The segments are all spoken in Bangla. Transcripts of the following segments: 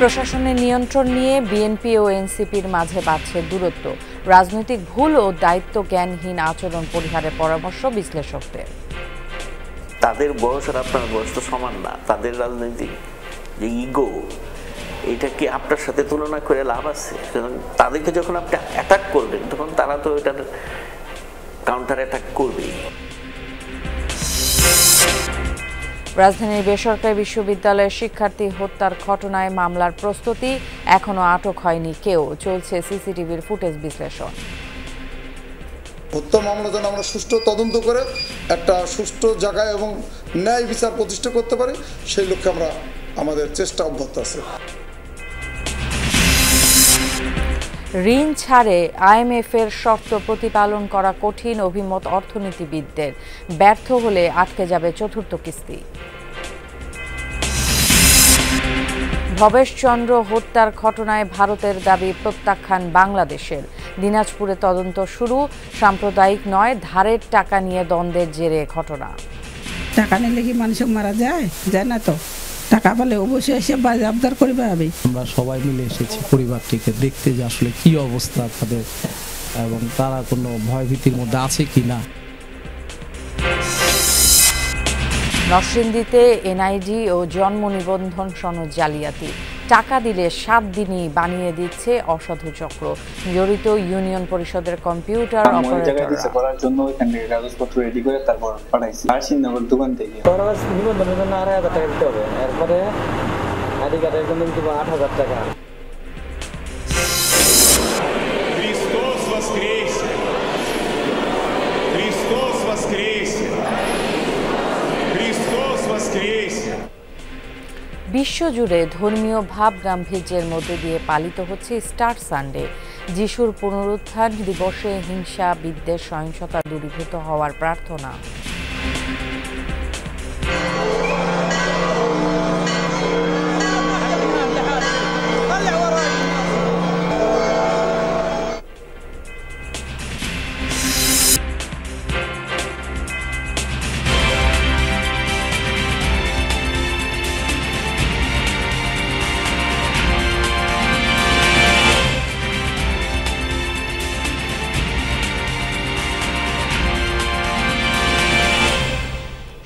প্রশাসনের নিয়ন্ত্রণ নিয়ে বিএনপি ও এনসিপির মাঝে বাড়ছে দূরত্ব। রাজনৈতিক ভুল ও দায়িত্ব জ্ঞানহীন আচরণ পরিহারের পরামর্শ বিশ্লেষকদের। তাদের বয়স আর আপনার বয়স তো সমান না। তাদের রাজনৈতিক যে ইগো, এটাকে আপনার সাথে তুলনা করে লাভ আছে? তাদেরকে যখন আপনি অ্যাটাক করবেন তখন তারা তো এটার কাউন্টার অ্যাটাক করবেই। রাজধানীর বেসরকারি বিশ্ববিদ্যালয়ের শিক্ষার্থী হত্যার ঘটনায় মামলার প্রস্তুতি, এখনো আটক হয়নি কেউ। চলছে সিসিটিভির ফুটেজ বিশ্লেষণ। হত্যা মামলা যেন আমরা সুষ্ঠু তদন্ত করে একটা সুষ্ঠু জায়গায় এবং ন্যায় বিচার প্রতিষ্ঠা করতে পারি, সেই লক্ষ্যে আমরা আমাদের চেষ্টা অব্যাহত আছে। ঋণ ছাড়ে আইএমএফের শর্ত প্রতিপালন করা কঠিন, অভিমত অর্থনীতিবিদদের। ব্যর্থ হলে আটকে যাবে চতুর্থ কিস্তি। ভবেশচন্দ্র হত্যার ঘটনায় ভারতের দাবি প্রত্যাখ্যান বাংলাদেশের। দিনাজপুরে তদন্ত শুরু। সাম্প্রদায়িক নয়, ধারের টাকা নিয়ে দ্বন্দ্বের জেরে ঘটনা। টাকা নিলে কি মানুষ মারা যায়? যায় না তো। টাকা পেলে অবশ্যই এসে বাজেয়াপ্ত করবে। আমরা সবাই মিলে এসেছি পরিবারটিকে দেখতে যে আসলে কি অবস্থা তাদের এবং তারা কোনো ভয়ভীতির মধ্যে আছে কিনা। নরসিংদীতে এনআইডি ও জন্ম নিবন্ধন সনদ জালিয়াতি। টাকা দিলে 7 দিনই বানিয়ে দিচ্ছে অসাধু চক্র। জড়িত ইউনিয়ন পরিষদের কম্পিউটার অপারেটররা। করার জন্য এখানে কাগজপত্র রেডি করে তারপর পাঠাইছি নগর দোকান থেকে। নিবন্ধনের জন্য 2,500 টাকা দিতে হবে। এরপরে আইডি কার্ডের জন্য দিব 8,000 টাকা। Христос воскресе! Христос воскресе! Христос воскресе! বিশ্বজুড়ে ধর্মীয় ভাব গাম্ভীর্যের মধ্যে দিয়ে পালিত হচ্ছে স্টার সানডে। যিশুর পুনরুত্থান দিবসে হিংসা, বিদ্বেষ, সহিংসতা দূরীভূত হওয়ার প্রার্থনা।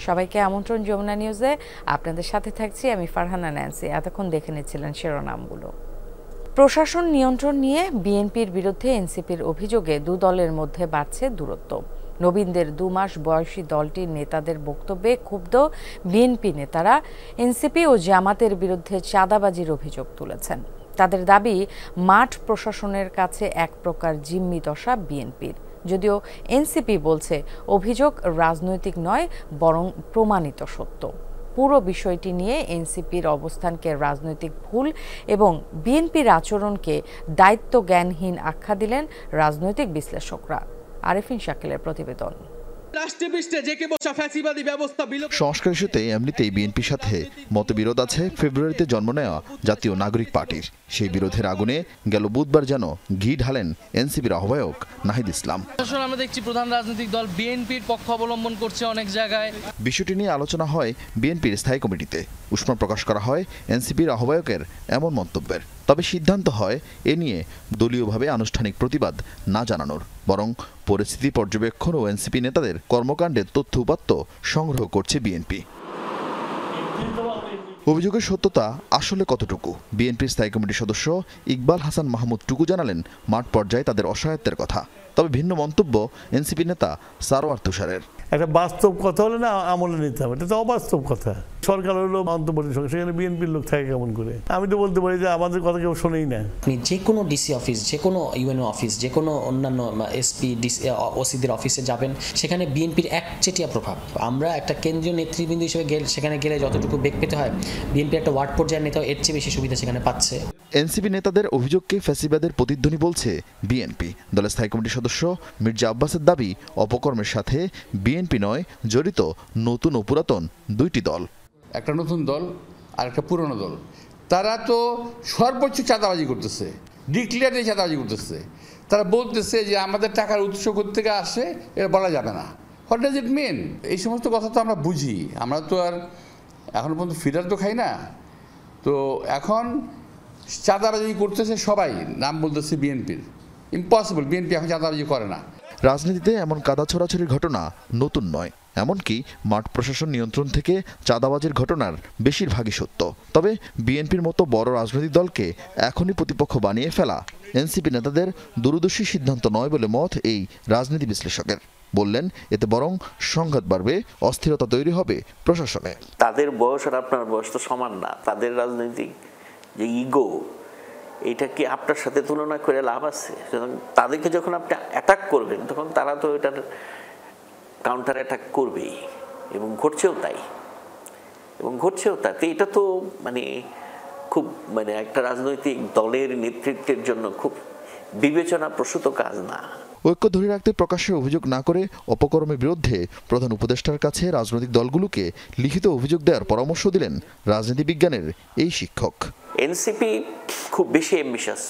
সবাইকে আমন্ত্রণ যমুনা নিউজে। আপনাদের সাথে থাকছি আমি ফারহানা ন্যান্সি। এতক্ষণ দেখে নিচ্ছিলেন শিরোনামগুলো। প্রশাসন নিয়ন্ত্রণ নিয়ে বিএনপির বিরুদ্ধে এনসিপির অভিযোগে দু দলের মধ্যে বাড়ছে দূরত্ব। নবীনদের 2 মাস বয়সী দলটির নেতাদের বক্তব্যে ক্ষুব্ধ বিএনপি নেতারা এনসিপি ও জামাতের বিরুদ্ধে চাঁদাবাজির অভিযোগ তুলেছেন। তাদের দাবি, মাঠ প্রশাসনের কাছে এক প্রকার জিম্মি দশা বিএনপির। যদিও এনসিপি বলছে অভিযোগ রাজনৈতিক নয়, বরং প্রমাণিত সত্য। পুরো বিষয়টি নিয়ে এনসিপির অবস্থানকে রাজনৈতিক ভুল এবং বিএনপির আচরণকে দায়িত্ব জ্ঞানহীন আখ্যা দিলেন রাজনৈতিক বিশ্লেষকরা। আরেফিন শাকিলের প্রতিবেদন। সংস্কার ইস্যুতে এমনিতেই বিএনপির সাথে মতবিরোধ আছে ফেব্রুয়ারিতে জন্ম নেওয়া জাতীয় নাগরিক পার্টির। সেই বিরোধের আগুনে গেল বুধবার যেন ঘি ঢালেন এনসিপির আহ্বায়ক নাহিদ ইসলাম। আমরা দেখছি প্রধান রাজনৈতিক দল বিএনপির পক্ষ অবলম্বন করছে অনেক জায়গায়। বিষয়টি নিয়ে আলোচনা হয় বিএনপির স্থায়ী কমিটিতে। উষ্মা প্রকাশ করা হয় এনসিপির আহ্বায়কের এমন মন্তব্যের। তবে সিদ্ধান্ত হয় এ নিয়ে দলীয়ভাবে আনুষ্ঠানিক প্রতিবাদ না জানানোর, বরং পরিস্থিতি পর্যবেক্ষণ ও এনসিপি নেতাদের কর্মকাণ্ডের তথ্য উপাত্ত সংগ্রহ করছে বিএনপি। অভিযোগের সত্যতা আসলে কতটুকু? বিএনপির স্থায়ী কমিটির সদস্য ইকবাল হাসান মাহমুদ টুকু জানালেন মাঠ পর্যায়ে তাদের অসহায়ত্বের কথা। তবে ভিন্ন মন্তব্য এনসিপি নেতা সারোয়ার তুষারের। একটা বাস্তব কথা হলে না আমলে নিতে হবে, এটা তো অবাস্তব কথা। সরকার হলো অন্তর্বর্তী সরকার, সেখানে বিএনপির লোক থাকে কেমন করে? আমি তো বলতে পারি যে আমাদের কথা কেউ শোনেই না। যে কোনো ডিসি অফিস, যে কোনো ইউএনও অফিস, যে কোনো অন্যান্য এসপি ওসিদের অফিসে যাবেন, সেখানে বিএনপির একচেটিয়া প্রভাব। আমরা একটা কেন্দ্রীয় নেতৃবৃন্দ হিসেবে সেখানে গেলে যতটুকু বেগ পেতে হয়, বিএনপির একটা ওয়ার্ড পর্যায়ের নেতাও এর চেয়ে বেশি সুবিধা সেখানে পাচ্ছে। এনসিপি নেতাদের অভিযোগকে ফ্যাসিবাদের প্রতিধ্বনি বলছে বিএনপি। দলের স্থায়ী কমিটির সদস্য মির্জা আব্বাসের দাবি, অপকর্মের সাথে বিএনপি নয় জড়িত নতুন ও পুরাতন দুইটি দল। একটা নতুন দল আর একটা পুরনো দল, তারা তো সর্বোচ্চ চাঁদাবাজি করতেছে, ডিক্লেয়ারে চাঁদাবাজি করতেছে। তারা বলতেছে যে আমাদের টাকার উৎস থেকে আসে, এটা বলা যাবে না। হোয়াট ডাজ ইট মিন? এই সমস্ত কথা তো আমরা বুঝি, আমরা তো আর এখনো পর্যন্ত ফিডার তো খাই না। তো এখন চাঁদাবাজি করতেছে সবাই, নাম বলতেছে বিএনপির। ইম্পসিবল, বিএনপি এখন চাঁদাবাজি করে না। রাজনীতিতে এমন কাদা ছড়াছড়ির ঘটনা নতুন নয়। এমনকি মাঠ প্রশাসন নিয়ন্ত্রণ থেকে চাঁদাবাজির ঘটনার বেশিরভাগই সত্য। তবে বিএনপির মতো বড় রাজনৈতিক দলকে এখনই প্রতিপক্ষ বানিয়ে ফেলা এনসিপি নেতাদের দূরদর্শী সিদ্ধান্ত নয় বলে মত এই রাজনীতি বিশ্লেষকের। বললেন, এতে বরং সংঘাত বাড়বে, অস্থিরতা তৈরি হবে প্রশাসনে। তাদের বয়স আর আপনার বয়স তো সমান না। তাদের রাজনৈতিক যে ইগো, এটা কি আপনার সাথে তুলনা করে লাভ আছে? তাদেরকে যখন আপনি অ্যাটাক করবেন তখন তারা তো এটার কাউন্টার অ্যাটাক করবেই, এবং ঘটছেও তাই। এটা তো খুব একটা রাজনৈতিক দলের নেতৃত্বের জন্য খুব বিবেচনা প্রসূত কাজ না। ঐক্য ধরে রাখতে প্রকাশ্যে অভিযোগ না করে অপকর্মের বিরুদ্ধে প্রধান উপদেষ্টার কাছে রাজনৈতিক দলগুলোকে লিখিত অভিযোগ দেওয়ার পরামর্শ দিলেন রাজনীতি বিজ্ঞানের এই শিক্ষক। এনসিপি খুব বেশি অ্যাম্বিশাস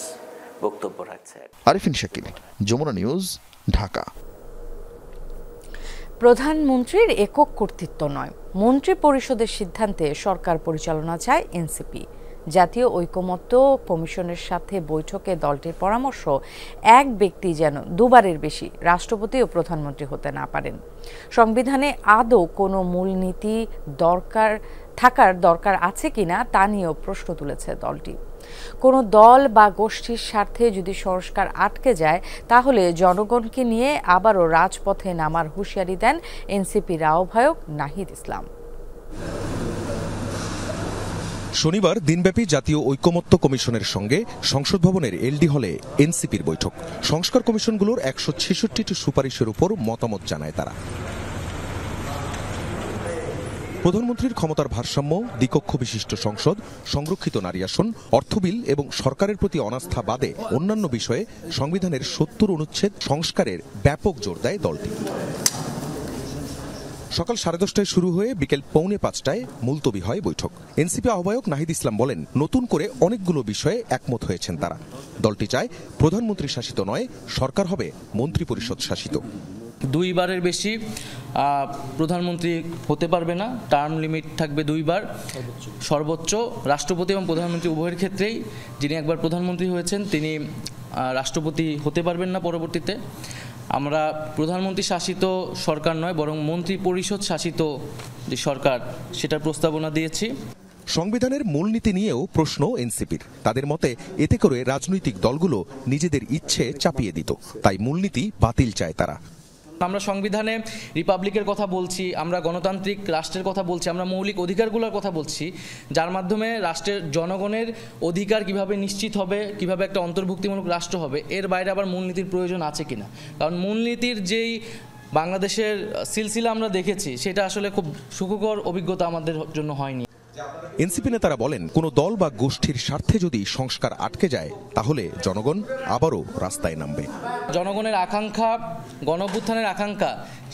বক্তব্য রাখছে। আরিফিন শাকিল, যমুনা নিউজ, ঢাকা। প্রধানমন্ত্রীর একক কর্তৃত্ব নয়, মন্ত্রী পরিষদের সিদ্ধান্তে সরকার পরিচালনা চায় এনসিপি। জাতীয় ঐকমত্য কমিশনের সাথে বৈঠকে দলটির পরামর্শ, এক ব্যক্তি যেন দুবারের বেশি রাষ্ট্রপতি ও প্রধানমন্ত্রী হতে না পারেন। সংবিধানে আদৌ কোনো মূলনীতি থাকার দরকার আছে কিনা তা নিয়েও প্রশ্ন তুলেছে দলটি। কোনো দল বা গোষ্ঠীর স্বার্থে যদি সংস্কার আটকে যায় তাহলে জনগণকে নিয়ে আবারও রাজপথে নামার হুঁশিয়ারি দেন এনসিপির আহ্বায়ক নাহিদ ইসলাম। শনিবার দিনব্যাপী জাতীয় ঐকমত্য কমিশনের সঙ্গে সংসদ ভবনের এলডি হলে এনসিপির বৈঠক। সংস্কার কমিশনগুলোর 166টি সুপারিশের উপর মতামত জানায় তারা। প্রধানমন্ত্রীর ক্ষমতার ভারসাম্য, দ্বিকক্ষ বিশিষ্ট সংসদ, সংরক্ষিত নারী আসন, অর্থ বিল এবং সরকারের প্রতি অনাস্থা বাদে অন্যান্য বিষয়ে সংবিধানের 70 অনুচ্ছেদ সংস্কারের ব্যাপক জোর দেয় দলটি। সকাল 10:30টায় শুরু হয়ে বিকেল 4:45টায় মুলতবি হয় বৈঠক। এনসিপি আহ্বায়ক নাহিদ ইসলাম বলেন, নতুন করে অনেকগুলো বিষয়ে একমত হয়েছেন তারা। দলটি চায় প্রধানমন্ত্রী শাসিত নয়, সরকার হবে মন্ত্রী পরিষদ শাসিত। দুইবারের বেশি প্রধানমন্ত্রী হতে পারবে না, টার্ম লিমিট থাকবে 2 বার সর্বোচ্চ। রাষ্ট্রপতি এবং প্রধানমন্ত্রী উভয়ের ক্ষেত্রেই যিনি একবার প্রধানমন্ত্রী হয়েছেন তিনি রাষ্ট্রপতি হতে পারবেন না পরবর্তীতে। আমরা প্রধানমন্ত্রী শাসিত সরকার নয়, বরং মন্ত্রী পরিষদ শাসিত যে সরকার সেটার প্রস্তাবনা দিয়েছি। সংবিধানের মূলনীতি নিয়েও প্রশ্ন এনসিপির। তাদের মতে এতে করে রাজনৈতিক দলগুলো নিজেদের ইচ্ছে চাপিয়ে দিত, তাই মূলনীতি বাতিল চায় তারা। আমরা সংবিধানে রিপাবলিকের কথা বলছি, আমরা গণতান্ত্রিক রাষ্ট্রের কথা বলছি, আমরা মৌলিক অধিকারগুলোর কথা বলছি, যার মাধ্যমে রাষ্ট্রের জনগণের অধিকার কিভাবে নিশ্চিত হবে, কিভাবে একটা অন্তর্ভুক্তিমূলক রাষ্ট্র হবে। এর বাইরে আবার মূলনীতির প্রয়োজন আছে কিনা, কারণ মূলনীতির যেই বাংলাদেশের সিলসিলা আমরা দেখেছি সেটা আসলে খুব সুখকর অভিজ্ঞতা আমাদের জন্য হয়নি। এনসিপি নেতারা বলেন, কোনো দল বা গোষ্ঠীর স্বার্থে যদি সংস্কার আটকে যায় তাহলে জনগণ আবারও রাস্তায় নামবে। জনগণের আকাঙ্ক্ষা, গণঅভ্যুত্থানের আকাঙ্ক্ষা,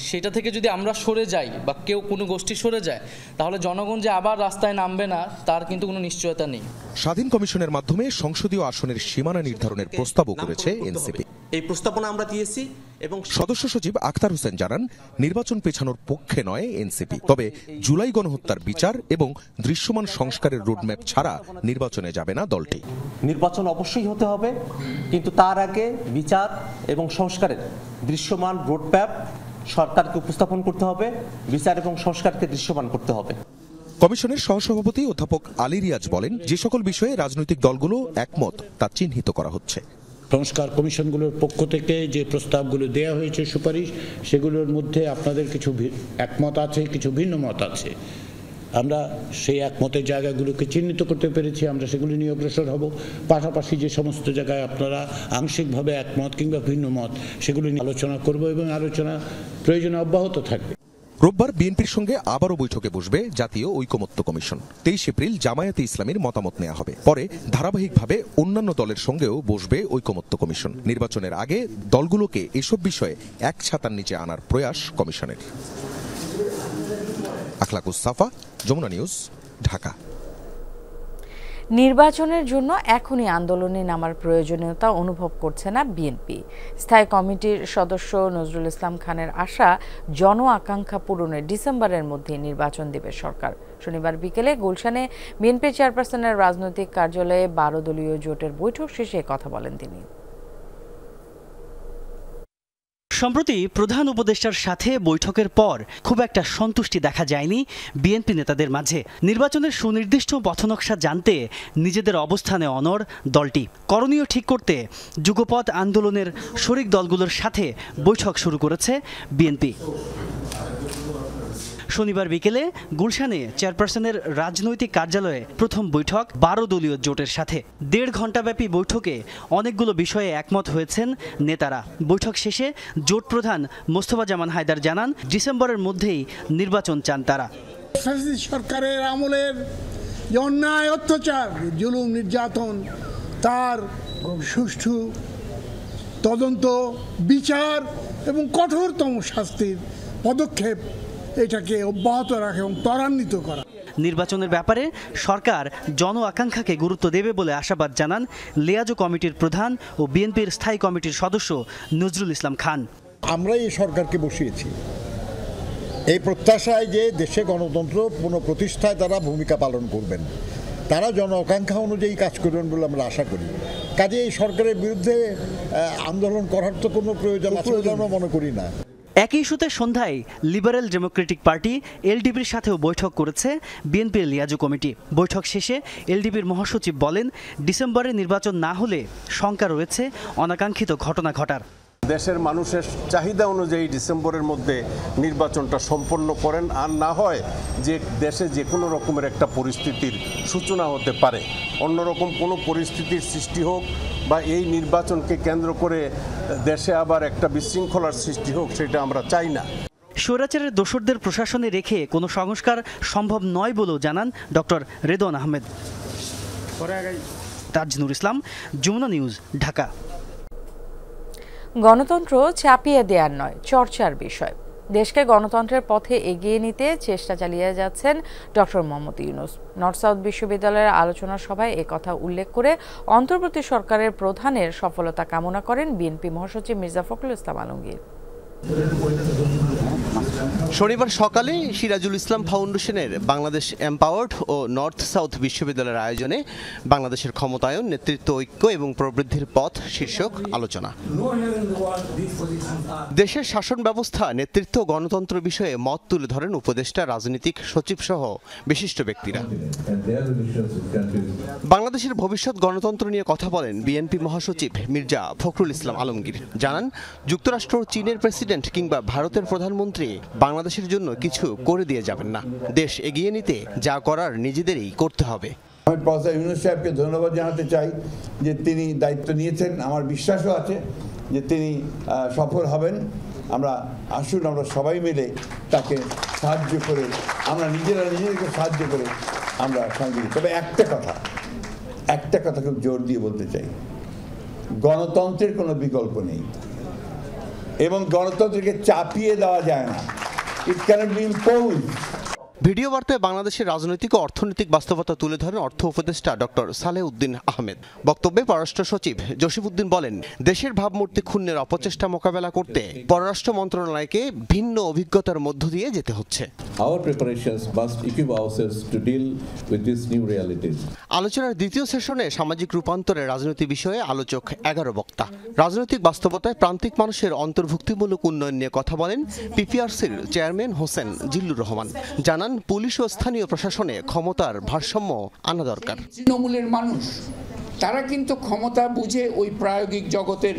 সেটা থেকে যদি আমরা সরে যাই বা কেউ কোনো গোষ্ঠী সরে যায় তাহলে জনগণ যে আবার রাস্তায় নামবে না তার কিন্তু কোনো নিশ্চয়তা নেই। স্বাধীন কমিশনের মাধ্যমে সংসদীয় আসনের সীমানা নির্ধারণের প্রস্তাবও করেছে এনসিপি। এই প্রস্তাবনা আমরা দিয়েছি এবং সদস্য সচিব আখতার হোসেন জানান, নির্বাচন পেছানোর পক্ষে নয় এনসিপি, তবে জুলাই গণহত্যার বিচার এবং দৃশ্যমান সংস্কারের রোডম্যাপ ছাড়া নির্বাচনে যাবে না দলটি। নির্বাচন অবশ্যই হতে হবে, কিন্তু তার আগে বিচার এবং সংস্কারের দৃশ্যমান রোডম্যাপ সরকারকে উপস্থাপন করতে হবে, বিচার এবং সংস্কারকে দৃশ্যমান করতে হবে। কমিশনের সহসভাপতি অধ্যাপক আলী রিয়াজ বলেন, যে সকল বিষয়ে রাজনৈতিক দলগুলো একমত তা চিহ্নিত করা হচ্ছে। সংস্কার কমিশনগুলোর পক্ষ থেকে যে প্রস্তাবগুলো দেওয়া হয়েছে সুপারিশ, সেগুলোর মধ্যে আপনাদের কিছু একমত আছে, কিছু ভিন্ন মত আছে। আমরা সেই একমতের জায়গাগুলোকে চিহ্নিত করতে পেরেছি, আমরা সেগুলি নিয়ে অগ্রসর হব। পাশাপাশি যে সমস্ত জায়গায় আপনারা আংশিকভাবে একমত কিংবা ভিন্ন মত, সেগুলি নিয়ে আলোচনা করব এবং আলোচনা প্রয়োজনে অব্যাহত থাকবে। রোববার বিএনপির সঙ্গে আবারও বৈঠকে বসবে জাতীয় ঐকমত্য কমিশন। 23 এপ্রিল জামায়াতে ইসলামীর মতামত নেওয়া হবে। পরে ধারাবাহিকভাবে অন্যান্য দলের সঙ্গেও বসবে ঐকমত্য কমিশন। নির্বাচনের আগে দলগুলোকে এসব বিষয়ে এক ছাতার নিচে আনার প্রয়াস কমিশনের। আখলাকুস সাফা, যমুনা নিউজ, ঢাকা। নির্বাচনের জন্য এখনই আন্দোলনে নামার প্রয়োজনীয়তা অনুভব করছে না বিএনপি। স্থায়ী কমিটির সদস্য নজরুল ইসলাম খানের আশা, জন আকাঙ্ক্ষা পূরণে ডিসেম্বরের মধ্যে নির্বাচন দেবে সরকার। শনিবার বিকেলে গুলশানে বিএনপি চেয়ারপারসনের রাজনৈতিক কার্যালয়ে 12 দলীয় জোটের বৈঠক শেষে কথা বলেন তিনি। সম্প্রতি প্রধান উপদেষ্টার সাথে বৈঠকের পর খুব একটা সন্তুষ্টি দেখা যায়নি বিএনপি নেতাদের মাঝে। নির্বাচনের সুনির্দিষ্ট পথনকশা জানতে নিজেদের অবস্থানে অনড় দলটি। করণীয় ঠিক করতে যুগপৎ আন্দোলনের শরিক দলগুলোর সাথে বৈঠক শুরু করেছে বিএনপি। শনিবার বিকেলে গুলশানে চেয়ারপারসনের রাজনৈতিক কার্যালয়ে প্রথম বৈঠক 12 দলীয় জোটের সাথে। 1.5 ঘণ্টাব্যাপী বৈঠকে অনেকগুলো বিষয়ে একমত হয়েছেন নেতারা। বৈঠক শেষে জোট প্রধান মোস্তফা জামান হায়দার জানান, ডিসেম্বরের মধ্যেই নির্বাচন চান তারা। সরকারের আমলের যে অন্যায়, অত্যাচার, জুলুম, নির্যাতন, তার সুষ্ঠু তদন্ত, বিচার এবং কঠোরতম শাস্তির পদক্ষেপ এটাকে অব্যাহত রাখা এবং ত্বরান্বিত করা। নির্বাচনের ব্যাপারে সরকার জন আকাঙ্ক্ষাকে গুরুত্ব দেবে বলে আশাবাদ জানান লিয়াজো কমিটির প্রধান ও বিএনপির স্থায়ী কমিটির সদস্য নজরুল ইসলাম খান। আমরা এই সরকারকে বসিয়েছি এই প্রত্যাশায় যে দেশে গণতন্ত্র পুনঃপ্রতিষ্ঠায় তারা ভূমিকা পালন করবেন, তারা জন আকাঙ্ক্ষা অনুযায়ী কাজ করবেন বলে আমরা আশা করি। কাজে এই সরকারের বিরুদ্ধে আন্দোলন করার তো কোনো প্রয়োজন আছে বলে আমরা মনে করি না। একই ইস্যুতে সন্ধ্যায় লিবারেল ডেমোক্রেটিক পার্টি এলডিপির সাথেও বৈঠক করেছে বিএনপির লিয়াজো কমিটি। বৈঠক শেষে এলডিপির মহাসচিব বলেন, ডিসেম্বরে নির্বাচন না হলে শঙ্কা রয়েছে অনাকাঙ্ক্ষিত ঘটনা ঘটার। দেশের মানুষের চাহিদা অনুযায়ী ডিসেম্বরের মধ্যে নির্বাচনটা সম্পন্ন করেন, আর না হয় যে দেশে যে কোনো রকমের একটা পরিস্থিতির সূচনা হতে পারে, অন্যরকম কোনো পরিস্থিতির সৃষ্টি হোক বা এই নির্বাচনকে কেন্দ্র করে দেশে আবার একটা বিশৃঙ্খলার সৃষ্টি হোক, সেটা আমরা চাই না। স্বৈরাচারের দোসরদের প্রশাসনে রেখে কোনো সংস্কার সম্ভব নয় বলেও জানান ডক্টর রেদওয়ান আহমেদ। তাজনুর ইসলাম, যমুনা নিউজ, ঢাকা। গণতন্ত্র চাপিয়ে দেওয়ার নয়, চর্চার বিষয়। দেশকে গণতন্ত্রের পথে এগিয়ে নিতে চেষ্টা চালিয়ে যাচ্ছেন doctor Mohammad Yunus. North south বিশ্ববিদ্যালয়ের আলোচনা সভায় একথা উল্লেখ করে অন্তর্বর্তী সরকারের প্রধানের সফলতা কামনা করেন বিএনপি মহাসচিব মির্জা ফখরুল ইসলাম আলমগীর। শনিবার সকালে সিরাজুল ইসলাম ফাউন্ডেশনের বাংলাদেশ এম্পাওয়ার্ড ও নর্থ সাউথ বিশ্ববিদ্যালয়ের আয়োজনে বাংলাদেশের ক্ষমতায়ন, নেতৃত্ব, ঐক্য এবং প্রবৃদ্ধির পথ শীর্ষক আলোচনা। দেশের শাসন ব্যবস্থা, নেতৃত্ব, গণতন্ত্র বিষয়ে মত তুলে ধরেন উপদেষ্টা, রাজনৈতিক সচিব সহ বিশিষ্ট ব্যক্তিরা। বাংলাদেশের ভবিষ্যৎ গণতন্ত্র নিয়ে কথা বলেন বিএনপি মহাসচিব মির্জা ফখরুল ইসলাম আলমগীর। জানান, যুক্তরাষ্ট্র, চীনের প্রেসিডেন্ট কিংবা ভারতের প্রধানমন্ত্রী বাংলাদেশের জন্য কিছু করে দিয়ে যাবেন না। দেশ এগিয়ে নিতে যা করার নিজেদেরই করতে হবে। আমি প্রফেসর ইউনূস সাহেবকে ধন্যবাদ জানাতে চাই যে তিনি দায়িত্ব নিয়েছেন। আমার বিশ্বাসও আছে যে তিনি সফল হবেন। আসুন আমরা সবাই মিলে তাকে সাহায্য করে, আমরা নিজেদেরকে সাহায্য করে আমরা সঙ্গে। তবে একটা কথা খুব জোর দিয়ে বলতে চাই, গণতন্ত্রের কোনো বিকল্প নেই এবং গণতন্ত্রকে চাপিয়ে দেওয়া যায় না। ইট ক্যানট বি ইম্পোজড। ভিডিও বার্তায় বাংলাদেশের রাজনৈতিক ও অর্থনৈতিক বাস্তবতা তুলে ধরেন অর্থ উপদেষ্টা ডক্টর সালেহ উদ্দিন আহমেদ। বক্তব্যে পররাষ্ট্র সচিব জসিমউদ্দিন বলেন, দেশের ভাবমূর্তি ক্ষুণ্ণের অপচেষ্টা মোকাবেলা করতে পররাষ্ট্র মন্ত্রণালয়কে ভিন্ন অভিজ্ঞতার মধ্য দিয়ে যেতে হচ্ছে। আলোচনার দ্বিতীয় সেশনে সামাজিক রূপান্তরের রাজনীতি বিষয়ে আলোচক 11 বক্তা। রাজনৈতিক বাস্তবতায় প্রান্তিক মানুষের অন্তর্ভুক্তিমূলক উন্নয়ন নিয়ে কথা বলেন পিপিআরসির চেয়ারম্যান হোসেন জিল্লুর রহমান। জানান, পুলিশ ও স্থানীয় প্রশাসনে ক্ষমতার ভারসাম্য আনা দরকার। তৃণমূলের মানুষ তারা কিন্তু ক্ষমতা বুঝে ওই প্রায়োগিক জগতের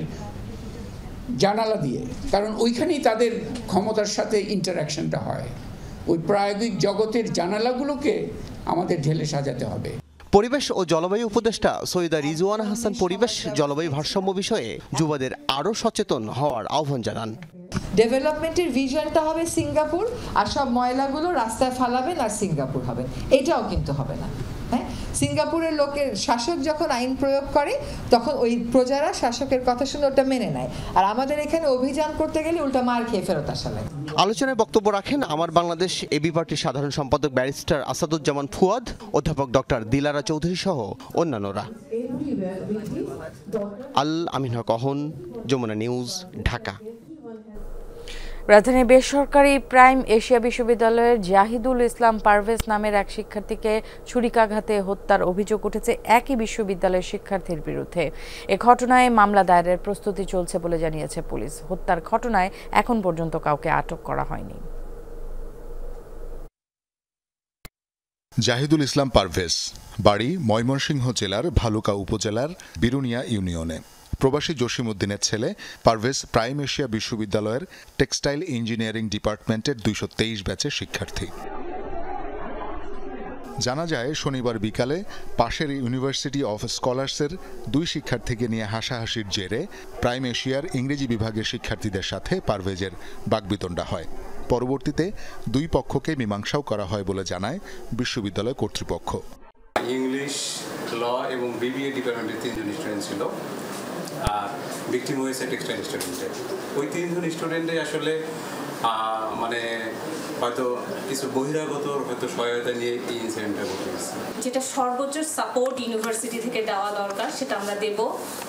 জানালা দিয়ে, কারণ ওইখানেই তাদের ক্ষমতার সাথে ইন্টারাকশনটা হয়। ওই প্রায়োগিক জগতের জানালাগুলোকে আমাদের ঢেলে সাজাতে হবে। পরিবেশ ও জলবায়ু উপদেষ্টা সৈয়দা রিজওয়ানা হাসান পরিবেশ জলবায়ু ভারসাম্য বিষয়ে যুবদের আরও সচেতন হওয়ার আহ্বান জানান। ডেভেলপমেন্টের ভিশনটা হবে সিঙ্গাপুর, আর সব ময়লাগুলো রাস্তায় ফালাবেন আর সিঙ্গাপুর হবে, এটাও কিন্তু হবে না। হ্যাঁ, সিঙ্গাপুরের লোকের শাসক যখন আইন প্রয়োগ করে তখন ওই প্রজারা শাসকের কথা শুনে ওটা মেনে নেয়, আর আমাদের এখানে অভিযান করতে গেলে উল্টা মার খেয়ে ফেরত আসা লাগে। আলোচনায় বক্তব্য রাখেন আমার বাংলাদেশ এবি পার্টির সাধারণ সম্পাদক ব্যারিস্টার আসাদুজ্জামান ফুয়াদ, অধ্যাপক ডক্টর দিলারা চৌধুরী সহ অন্যান্যরা। আল আমিন হক অহন, যমুনা নিউজ, ঢাকা। রাজধানীর বেসরকারি প্রাইম এশিয়া বিশ্ববিদ্যালয়ের জাহিদুল ইসলাম পারভেজ নামের এক শিক্ষার্থীকে ছুরিকাঘাতে হত্যার অভিযোগ উঠেছে একই বিশ্ববিদ্যালয়ের শিক্ষার্থীর বিরুদ্ধে। এ ঘটনায় মামলা দায়েরের প্রস্তুতি চলছে বলে জানিয়েছে পুলিশ। হত্যার ঘটনায় এখন পর্যন্ত কাউকে আটক করা হয়নি। জাহিদুল ইসলাম পারভেজ, বাড়ি ময়মনসিংহ জেলার ভালুকা উপজেলার বিরুনিয়া ইউনিয়নে। প্রবাসী জসিমউদ্দিনের ছেলে পারভেজ প্রাইম এশিয়া বিশ্ববিদ্যালয়ের টেক্সটাইল ইঞ্জিনিয়ারিং ডিপার্টমেন্টের 223 ব্যাচের শিক্ষার্থী। জানা যায় শনিবার বিকালে পাশের ইউনিভার্সিটি অফ স্কলার্সের 2 শিক্ষার্থীকে নিয়ে হাসাহাসির জেরে প্রাইম এশিয়ার ইংরেজি বিভাগের শিক্ষার্থীদের সাথে পারভেজের বাকবিতণ্ডা হয়। পরবর্তীতে 2 পক্ষকে মীমাংসাও করা হয় বলে জানায় বিশ্ববিদ্যালয় কর্তৃপক্ষ। ইংলিশ, ল এবং বিবিএ ডিপার্টমেন্টের 3 জন স্টুডেন্ট ছিল, আর ভিকটিম হয়েছে টেক্সটাইল স্টুডেন্টে। ওই 3 জন স্টুডেন্টে আসলে মানে হয়তো কিছু বহিরাগত হয়তো সহায়তা নিয়ে এই ইনসিডেন্টটা ঘটেছে। যেটা সর্বোচ্চ সাপোর্ট ইউনিভার্সিটি থেকে দেওয়া দরকার সেটা আমরা দেব,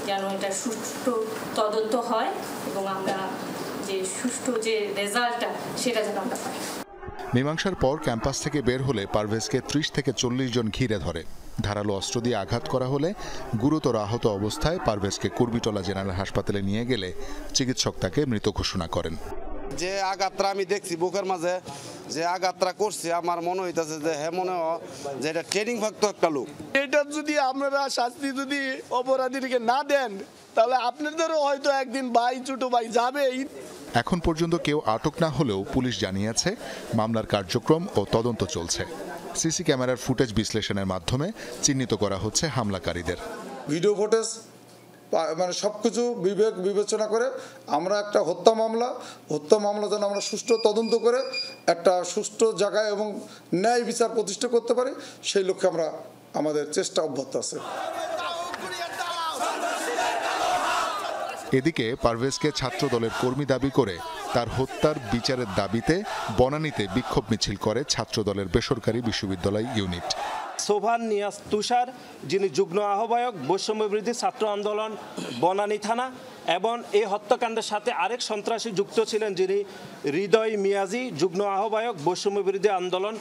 যেন এটা সুষ্ঠু তদন্ত হয় এবং আমরা যে সুষ্ঠু যে রেজাল্টটা সেটা যেন আমরা পাই। মীমাংসার পর ক্যাম্পাস থেকে বের হলে পারভেজকে 30 থেকে 40 জন ঘিরে ধরে। ধারালো অস্ত্র দিয়ে আঘাত করা হলে গুরুতর আহত অবস্থায় পারভেজকে কুর্বিটলা জেনারেল হাসপাতালে নিয়ে গেলে চিকিৎসক তাকে মৃত ঘোষণা করেন। যে আঘাতটা আমি দেখছি বুকের মাঝে, যে আঘাতটা করছি, আমার মনে হইতেছে যে হ্যাঁ মনে হয় যে এটা ট্রেনিং ভক্ত একটা লোক। এটা যদি আপনারা শাস্তি যদি অপরাধীকে না দেন তাহলে আপনাদেরও হয়তো একদিন ভাই ছোট ভাই যাবেই। এখন পর্যন্ত কেউ আটক না হলেও পুলিশ জানিয়েছে মামলার কার্যক্রম ও তদন্ত চলছে। সিসি ক্যামেরার ফুটেজ বিশ্লেষণের মাধ্যমে চিহ্নিত করা হচ্ছে হামলাকারীদের। ভিডিও ফুটেজ মানে সবকিছু বিবেচনা করে আমরা একটা হত্যা মামলা যেন আমরা সুষ্ঠু তদন্ত করে একটা সুষ্ঠু জায়গায় এবং ন্যায় বিচার প্রতিষ্ঠা করতে পারি, সেই লক্ষ্যে আমরা আমাদের চেষ্টা অব্যাহত আছে। এদিকে পারভেজকে ছাত্র দলের কর্মী দাবি করে তার হত্যার বিচারের দাবিতে বনানীতে বিক্ষোভ মিছিল করে ছাত্র দলের বেসরকারি বিশ্ববিদ্যালয় ইউনিট। সোভান নিয়াজ তুষার, যিনি যুগ্ম আহ্বায়ক বৈষম্য বিরোধী ছাত্র আন্দোলন বনানী থানা, এবং এই হত্যাকাণ্ডের সাথে আরেক সন্ত্রাসী যুক্ত ছিলেন যিনি হৃদয় মিয়াজি, যুগ্ম আহ্বায়ক বৈষম্য বিরোধী আন্দোলন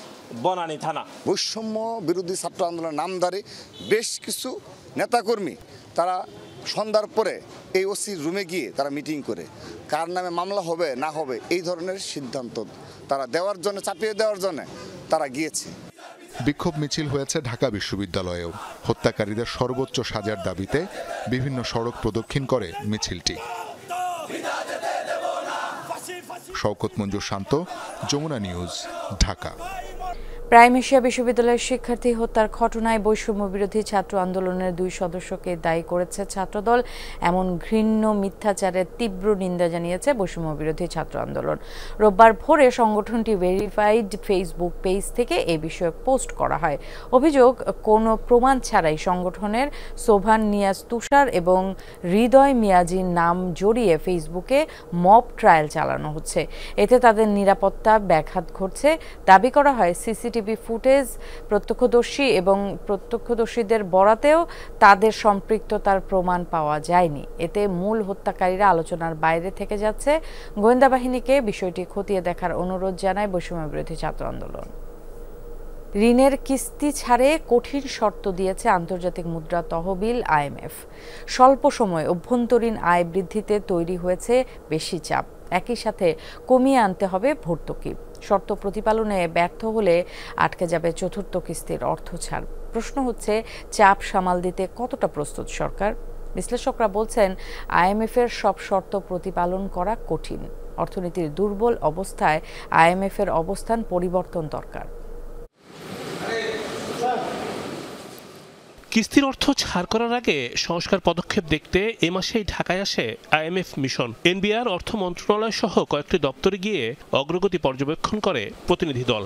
বনানী থানা। বৈষম্য বিরোধী ছাত্র আন্দোলন নামধারী বেশ কিছু নেতাকর্মী তারা সন্ধ্যার পরে এই ওসির রুমে গিয়ে তারা মিটিং করে কার নামে মামলা হবে না হবে এই ধরনের সিদ্ধান্ত তারা দেওয়ার জন্য, চাপিয়ে দেওয়ার জন্য তারা গিয়েছে। বিক্ষোভ মিছিল হয়েছে ঢাকা বিশ্ববিদ্যালয়েও। হত্যাকারীদের সর্বোচ্চ সাজার দাবিতে বিভিন্ন সড়ক প্রদক্ষিণ করে মিছিলটি। Shawkat Manzur Shanto, Jamuna news, Dhaka. Prime Asia বিশ্ববিদ্যালয়ের শিক্ষার্থী হত্যার ঘটনায় বৈষম্য বিরোধী ছাত্র আন্দোলনের 2 সদস্যকে দায়ী করেছে ছাত্রদল। এমন ঘৃণ্য মিথ্যাচারের তীব্র নিন্দা জানিয়েছে বৈষম্য বিরোধী ছাত্র আন্দোলন। রোববার ভোরে সংগঠনটি ভেরিফাইড ফেসবুক পেজ থেকে এ বিষয়ে পোস্ট করা হয়। অভিযোগ, কোনো প্রমাণ ছাড়াই সংগঠনের সোভান নিয়াজ তুষার এবং হৃদয় মিয়াজির নাম জড়িয়ে ফেসবুকে মব ট্রায়াল চালানো হচ্ছে। এতে তাদের নিরাপত্তা ব্যাঘাত ঘটছে। দাবি করা হয় সিসিটিভি ফুটেজ, প্রত্যক্ষদর্শী এবং প্রত্যক্ষদর্শীদের বরাতেও তাদের সম্পৃক্ততার প্রমাণ পাওয়া যায়নি। এতে মূল হত্যাকারীরা আলোচনার বাইরে থেকে যাচ্ছে। গোয়েন্দা বাহিনীকে বিষয়টি খতিয়ে দেখার অনুরোধ জানায় বৈষম্য বিরোধী ছাত্র আন্দোলন। ঋণের কিস্তি ছাড়ে কঠিন শর্ত দিয়েছে আন্তর্জাতিক মুদ্রা তহবিল IMF। স্বল্প সময়ে অভ্যন্তরীণ আয় বৃদ্ধিতে তৈরি হয়েছে বেশি চাপ। একই সাথে কমিয়ে আনতে হবে ভর্তুকি। শর্ত প্রতিপালনে ব্যর্থ হলে আটকে যাবে চতুর্থ কিস্তির অর্থ ছাড়। প্রশ্ন হচ্ছে, চাপ সামাল দিতে কতটা প্রস্তুত সরকার? বিশ্লেষকরা বলছেন, IMF এর সব শর্ত প্রতিপালন করা কঠিন। অর্থনীতির দুর্বল অবস্থায় IMF এর অবস্থান পরিবর্তন দরকার। কিস্তির অর্থ ছাড় করার আগে সংস্কার পদক্ষেপ দেখতে এ মাসেই ঢাকায় আসে IMF মিশন। NBR, অর্থ মন্ত্রণালয় সহ কয়েকটি দপ্তরে গিয়ে অগ্রগতি পর্যবেক্ষণ করে প্রতিনিধি দল।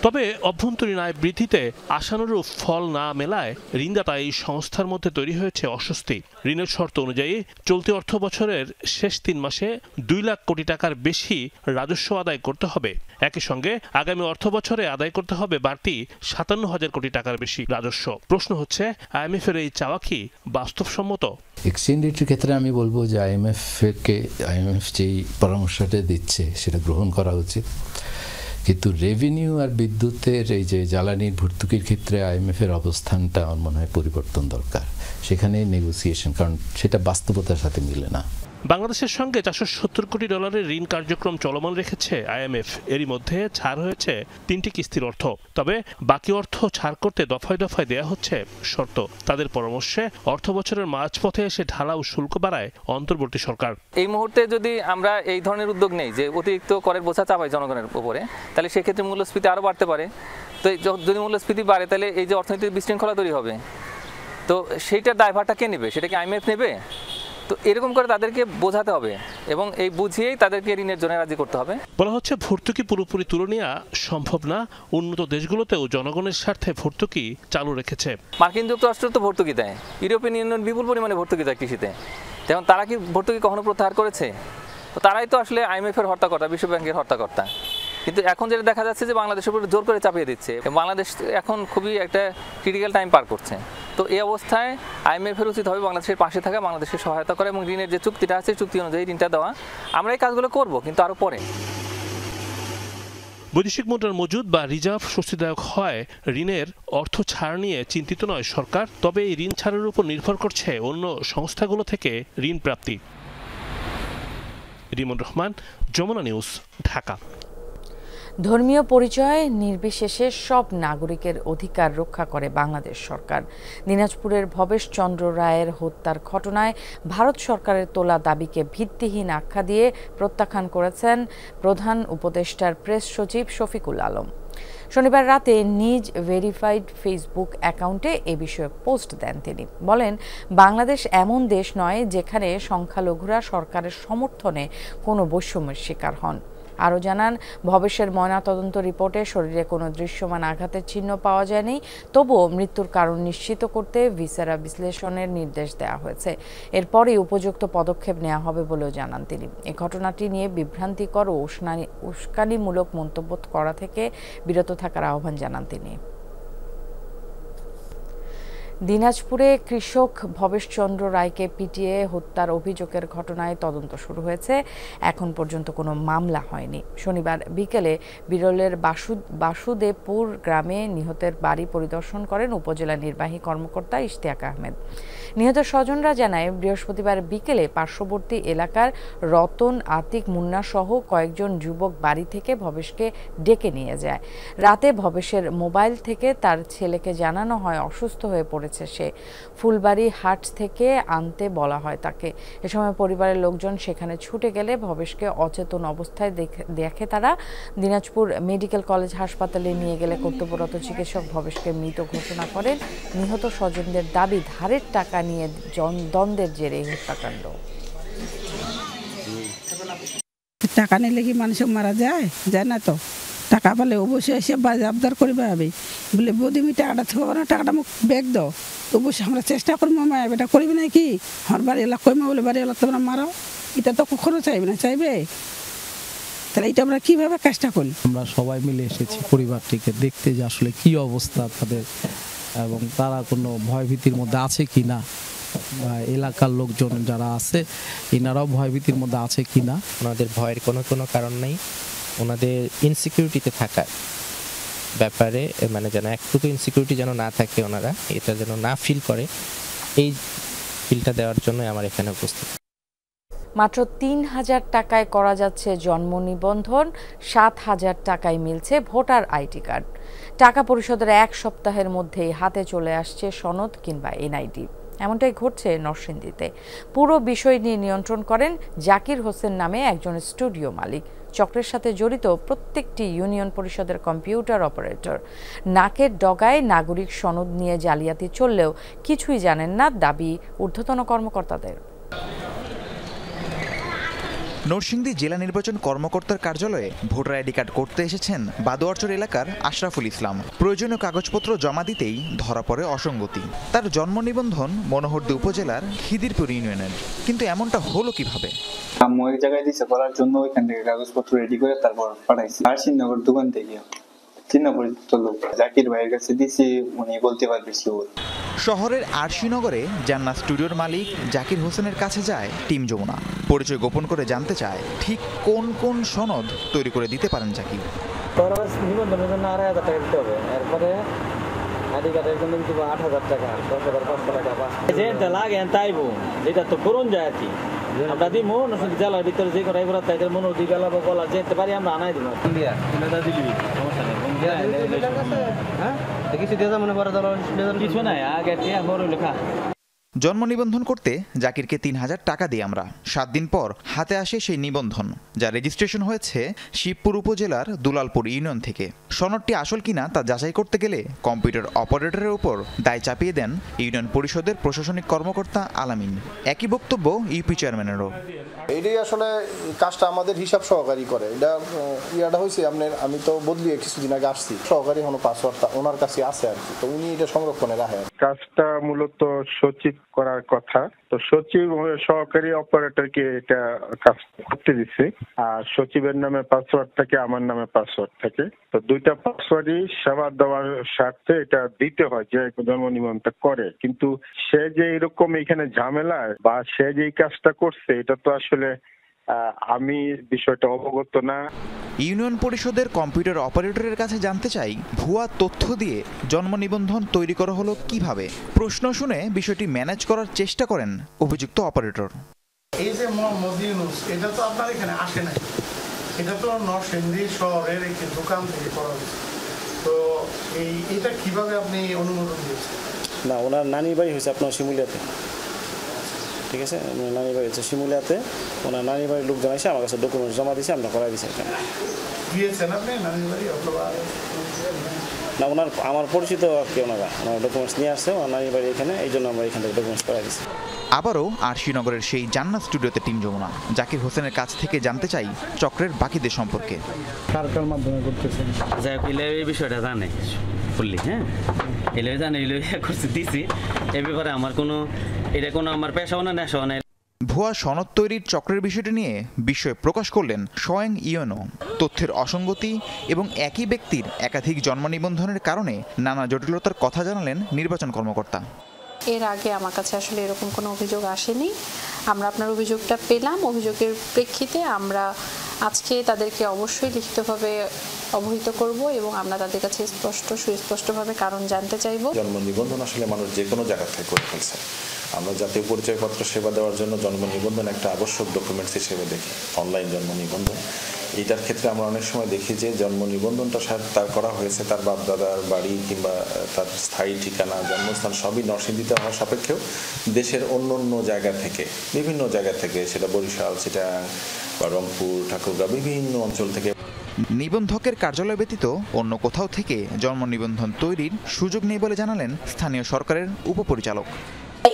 তবে অভ্যন্তরীণ আয় বৃদ্ধিতে আশানুরূপ ফল না মেলায় ঋণদাতা এই সংস্থার মধ্যে তৈরি হয়েছে অস্বস্তি। ঋণের শর্ত অনুযায়ী চলতি অর্থ বছরের শেষ 3 মাসে 2 লাখ কোটি টাকার বেশি রাজস্ব আদায় করতে হবে। একই সঙ্গে আগামী অর্থ বছরে আদায় করতে হবে বাড়তি 57,000 কোটি টাকার বেশি রাজস্ব। প্রশ্ন হচ্ছে, IMF এর এই চাওয়া কি বাস্তবসম্মত? এক্সচেঞ্জ রেটের ক্ষেত্রে আমি বলবো যে আইএমএফ যেই পরামর্শটা দিচ্ছে সেটা গ্রহণ করা উচিত, কিন্তু রেভিনিউ আর বিদ্যুতের এই যে জ্বালানির ভর্তুকির ক্ষেত্রে আইএমএফ এর অবস্থানটা আমার মনে হয় পরিবর্তন দরকার। সেখানে নেগোসিয়েশন, কারণ সেটা বাস্তবতার সাথে মিলে না। বাংলাদেশের সঙ্গে 470 কোটি ডলারের ঋণ কার্যক্রম চলমান রেখেছে IMF। এরই মধ্যে ছাড় হয়েছে 3টি কিস্তির অর্থ। তবে বাকি অর্থ ছাড় করতে দফায় দফায় দেয়া হচ্ছে শর্ত। তাদের পরামর্শে অর্থ বছরের মাঝপথে এসে ঢালাও শুল্ক বাড়ায় অন্তর্বর্তী সরকার। এই মুহূর্তে যদি আমরা এই ধরনের উদ্যোগ নেই যে অতিরিক্ত করের বোঝা চাপাই জনগণের উপরে, তাহলে সেক্ষেত্রে মূল্যস্ফীতি আরও বাড়তে পারে। তো যদি মূল্যস্ফীতি বাড়ে তাহলে এই যে অর্থনীতির বিশৃঙ্খলা তৈরি হবে, তো সেইটার দায়ভারটা কে নেবে? সেটা কি IMF নেবে? তো এরকম করে তাদেরকে বোঝাতে হবে এবং এই বুঝিয়েই তাদেরকে ঋণের জন্য রাজি করতে হবে। বলা হচ্ছে ভর্তুকি পুরোপুরি তুলে নেওয়া সম্ভব না। উন্নত দেশগুলোতেও জনগণের স্বার্থে ভর্তুকি চালু রেখেছে। মার্কিন যুক্তরাষ্ট্র তো ভর্তুকি দেয়, ইউরোপিয়ান ইউনিয়ন বিপুল পরিমাণে ভর্তুকি দেয় কৃষিতে। যেমন তারা কি ভর্তুকি কখনো প্রত্যাহার করেছে? তো তারাই তো আসলে IMF এর হর্তাকর্তা, বিশ্ব ব্যাংকের হর্তাকর্তা। কিন্তু এখন যেটা দেখা যাচ্ছে যে বাংলাদেশের উপর জোর করে চাপিয়ে দিচ্ছে। বাংলাদেশ এখন খুবই একটা ক্রিটিক্যাল টাইম পার করছে। তো এই অবস্থায় IMF এর উচিত হবে বাংলাদেশের পাশে থাকা, বাংলাদেশের সহায়তা করা এবং ঋণের যে চুক্তিটা আছে চুক্তি অনুযায়ী ঋণটা দেওয়া। আমরা এই কাজগুলো করব, কিন্তু আরও পরে। বৈদেশিক মুদ্রার মজুদ বা রিজার্ভ স্বস্তিদায়ক হয় ঋণের অর্থ ছাড় নিয়ে চিন্তিত নয় সরকার। তবে এই ঋণ ছাড়ের উপর নির্ভর করছে অন্য সংস্থাগুলো থেকে ঋণ প্রাপ্তি। রিমন রহমান, যমুনা নিউজ, ঢাকা। ধর্মীয় পরিচয় নির্বিশেষে সব নাগরিকের অধিকার রক্ষা করে বাংলাদেশ সরকার। দিনাজপুরের ভবেশ চন্দ্র রায়ের হত্যার ঘটনায় ভারত সরকারের তোলা দাবিকে ভিত্তিহীন আখ্যা দিয়ে প্রত্যাখ্যান করেছেন প্রধান উপদেষ্টার প্রেস সচিব শফিকুল আলম। শনিবার রাতে নিজ ভেরিফাইড ফেসবুক অ্যাকাউন্টে এ বিষয়ে পোস্ট দেন তিনি। বলেন, বাংলাদেশ এমন দেশ নয় যেখানে সংখ্যালঘুরা সরকারের সমর্থনে কোনো বৈষম্যের শিকার হন। আরও জানান, ভবেশের ময়নাতদন্ত রিপোর্টে শরীরে কোনো দৃশ্যমান আঘাতের চিহ্ন পাওয়া যায়নি। তবুও মৃত্যুর কারণ নিশ্চিত করতে ভিসেরা বিশ্লেষণের নির্দেশ দেওয়া হয়েছে। এরপরই উপযুক্ত পদক্ষেপ নেওয়া হবে বলেও জানান তিনি। এই ঘটনাটি নিয়ে বিভ্রান্তিকর ও উস্কানিমূলক মন্তব্য করা থেকে বিরত থাকার আহ্বান জানান তিনি। দিনাজপুরে কৃষক ভবেশ চন্দ্র রায়কে পিটিয়ে হত্যার অভিযোগের ঘটনায় তদন্ত শুরু হয়েছে। এখন পর্যন্ত কোনো মামলা হয়নি। শনিবার বিকেলে বিরলের বাসুদেবপুর গ্রামে নিহতের বাড়ি পরিদর্শন করেন উপজেলা নির্বাহী কর্মকর্তা ইশতিয়াক আহমেদ। নিহতের স্বজনরা জানায়, বৃহস্পতিবার বিকেলে পার্শ্ববর্তী এলাকার রতন, আতিক, মুন্না সহ কয়েকজন যুবক বাড়ি থেকে ভবেশকে ডেকে নিয়ে যায়। রাতে ভবেশের মোবাইল থেকে তার ছেলেকে জানানো হয় অসুস্থ হয়ে পড়েছে সে। ফুলবাড়ি হাট থেকে আনতে বলা হয় তাকে। এ সময় পরিবারের লোকজন সেখানে ছুটে গেলে ভবেশকে অচেতন অবস্থায় দেখে তারা। দিনাজপুর মেডিকেল কলেজ হাসপাতালে নিয়ে গেলে কর্তব্যরত চিকিৎসক ভবেশকে মৃত ঘোষণা করেন। নিহত স্বজনদের দাবি, ধারের টাকা নিয়ে দ্বন্দ্বের জেরে হত্যাকাণ্ড। টাকা নিলে কি মানুষ মারা যায়? যায় না তো। টাকা পেলে অবশ্যই এসে বাজে আবদার করবে আমি বলে, বৌদি আমি টাকাটা থাকবো না, টাকাটা মোক ব্যাগ দাও। অবশ্যই আমরা চেষ্টা করবো, মা এটা করবি না কি? আমার বাড়ি এলাকা কইমা বলে বাড়ি এলাকা তোমরা মারাও, এটা তো কখনো চাইবে না, চাইবে? তাহলে এটা আমরা কিভাবে কাজটা করি? আমরা সবাই মিলে এসেছি পরিবারটিকে দেখতে যে আসলে কি অবস্থা তাদের, এবং তারা কোনো ভয়ভীতির মধ্যে আছে কি না, বা এলাকার লোকজন যারা আছে এনারাও ভয়ভীতির মধ্যে আছে কি না। ওনাদের ভয়ের কোনো কারণ নেই। ওনাদের ইনসিকিউরিটিতে থাকার ব্যাপারে মানে যেন একটুকু ইনসিকিউরিটি যেন না থাকে, ওনারা এটা যেন না ফিল করে, এই ফিলটা দেওয়ার জন্য আমার এখানে উপস্থিত। মাত্র ৩,০০০ টাকায় করা যাচ্ছে জন্ম নিবন্ধন, ৭,০০০ টাকায় মিলছে ভোটার আইডি কার্ড। টাকা পরিশোধের ১ সপ্তাহের মধ্যেই হাতে চলে আসছে সনদ কিংবা এনআইডি। এমনটাই ঘটছে নরসিংদীতে। পুরো বিষয় নিয়ে নিয়ন্ত্রণ করেন জাকির হোসেন নামে একজন স্টুডিও মালিক। চক্রের সাথে জড়িত প্রত্যেকটি ইউনিয়ন পরিষদের কম্পিউটার অপারেটর। নাকের ডগায় নাগরিক সনদ নিয়ে জালিয়াতি চললেও কিছুই জানেন না দাবি ঊর্ধ্বতন কর্মকর্তাদের। নরসিংদী জেলা নির্বাচন কর্মকর্তার কার্যালয়ে ভোটার আইডি কার্ড করতে এসেছেন বাদোয়ারচর এলাকার আশরাফুল ইসলাম। প্রয়োজনীয় কাগজপত্র জমা দিতেই ধরা পড়ে অসঙ্গতি। তার জন্ম নিবন্ধন মনোহরদী উপজেলার খিদিরপুর ইউনিয়নের, কিন্তু এমনটা হলো কিভাবে? আম্মু এক জায়গায় দিছে করার জন্য ওইখান থেকে কাগজপত্র রেডি করে তারপর পাঠাইছি। আরশিনগর দোকান থেকে চিহ্ন পরিচিত লোক জাকির ভাইয়ের কাছে দিছি, উনি বলতে পারবে শিওর। শহরের আরশিনগরে জান্নাত স্টুডিওর মালিক জাকির হোসেনের কাছে যায় টিম যমুনা। পরিচয় গোপন করে জানতে চায় ঠিক কোন কোন সনদ তৈরি করে দিতে পারেন জাকির। নিবন্ধনের জন্য 2,500 টাকা দিতে হবে, এরপরে আইডি কার্ডের জন্য দিব 8,000 টাকা, 10,500 টাকা। যেটা লাগে তাইবো, যেটা তো করুন যায় আর কি। আমরা দিব নরসিংদী জেলার ভিতরে যে কটাই বরাত তাদের মনোদি গেলা বা গলা যেতে পারি আমরা আনাই দিব। ইন্ডিয়া দিবি সমস্যা নেই। হ্যাঁ কিছু দিয়ে মনে করে কিছু নাই, আগে লেখা। জন্ম নিবন্ধন করতে জাকিরকে 3,000 টাকা দিই আমরা। 7 দিন পর হাতে আসে সেই নিবন্ধন, যা রেজিস্ট্রেশন হয়েছে শিবপুর উপজেলার দুলালপুর ইউনিয়ন থেকে। সনদটি আসল কিনা তা যাচাই করতে গেলে কম্পিউটার অপারেটরের উপর দায় চাপিয়ে দেন ইউনিয়ন পরিষদের প্রশাসনিক কর্মকর্তা আলামিন। একই বক্তব্য ইউপি চেয়ারম্যানেরও। এটাই আসলে কাজটা আমাদের হিসাব সহকারী করে। ইয়াটা হয়েছে আপনার, আমি তো বদলিয়ে কিছুদিন আগে আসছি, সহকারী হলো পাসওয়ার্ডটা ওনার কাছে আছে আর কি, তো উনি এটা সংরক্ষণে রাখে। কাজটা মূলত সচিব করার কথা, তো সচিব সহকারী অপারেটরকে এটা কাজ করতে দিচ্ছে। আর সচিবের নামে পাসওয়ার্ড থাকে, আমার নামে পাসওয়ার্ড থাকে, তো দুইটা পাসওয়ার্ডই সেবা দেওয়ার স্বার্থে এটা দিতে হয় যে জন্ম নিবন্ধন করে। কিন্তু সে যে এরকম এখানে ঝামেলায় বা সে যে এই কাজটা করছে, এটা তো আসলে আমি বিষয়টা অবগত না। ইউনিয়ন পরিষদের কম্পিউটার অপারেটরের কাছে জানতে চাই ভুয়া তথ্য দিয়ে জন্ম নিবন্ধন তৈরি করা হলো কিভাবে। প্রশ্ন শুনে বিষয়টি ম্যানেজ করার চেষ্টা করেন অভিযুক্ত অপারেটর। এই যে মোহাম্মদ ইউনুস, এটা তো আপনার এখানে আসে নাই, এটা তো নরসিংদী শহরের একটি দোকান থেকে করা হয়েছে, তো এটা কিভাবে আপনি অনুমোদন দিয়েছেন? না, ওনার নানির বাড়ি হয়েছে আপনার শিমুলিয়াতে, ঠিক আছে? নানি বাড়ি হচ্ছে শিমুলিয়াতে, ওনার নানি বাড়ির লোক জানাইছে, আমার কাছে ডকুমেন্টস জমা দিয়েছে, আমরা করাই দিয়েছি এখানে। গিয়েছেন আপনি নানি বাড়ি অথবা? না, ওনার আমার পরিচিত আর কি, ওনারা ডকুমেন্টস নিয়ে আসছে ওনার নানি বাড়ি এখানে, এই জন্য আমরা এখান থেকে ডকুমেন্টস করাই দিয়েছি। আবারও আরশিনগরের সেই জান্নাত স্টুডিওতে টিম যমুনা জাকির হোসেনের কাছ থেকে জানতে চাই চক্রের বাকিদের সম্পর্কে। কার মাধ্যমে করতেছেন? এই বিষয়টা জানে বললি, হ্যাঁ এলে জানে, এলে করতে দিছি। এ ব্যাপারে আমার আমার পেশাও না নেশাও নাই। ভুয়া সনদ তৈরির চক্রের বিষয়টি নিয়ে বিস্ময় প্রকাশ করলেন স্বয়ং ইউনো। তথ্যের অসঙ্গতি এবং একই ব্যক্তির একাধিক জন্ম নিবন্ধনের কারণে নানা জটিলতার কথা জানালেন নির্বাচন কর্মকর্তা। এর আগে আমার কাছে আসলে এরকম কোনো অভিযোগ আসেনি। আমরা আপনার অভিযোগটা পেলাম, অভিযোগের প্রেক্ষিতে আমরা আজকে তাদেরকে অবশ্যই লিখিতভাবে অবহিত করব এবং আমরা তাদের কাছে সুস্পষ্টভাবে কারণ জানতে চাইব। জন্ম নিবন্ধন আসলে মানুষ যে কোনো জায়গা থেকে করে ফেলছে। আমরা জাতীয় পরিচয়পত্র সেবা দেওয়ার জন্য জন্ম নিবন্ধন একটা আবশ্যক ডকুমেন্টস হিসেবে দেখি, অনলাইন জন্ম নিবন্ধন। এইটার ক্ষেত্রে আমরা অনেক সময় দেখি যে জন্ম নিবন্ধনটা তার করা হয়েছে তার বাপ দাদার বাড়ি কিংবা তার স্থায়ী ঠিকানা, জন্মস্থান সবই নরসিংদীতে হওয়ার সাপেক্ষেও দেশের অন্য অন্য জায়গা থেকে, বিভিন্ন জায়গা থেকে, সেটা বরিশাল, চিটাগাং বা রংপুর, ঠাকুরগাঁও, বিভিন্ন অঞ্চল থেকে। নিবন্ধকের কার্যালয় ব্যতীত অন্য কোথাও থেকে জন্ম নিবন্ধন তৈরির সুযোগ নেই বলে জানালেন স্থানীয় সরকারের উপপরিচালক।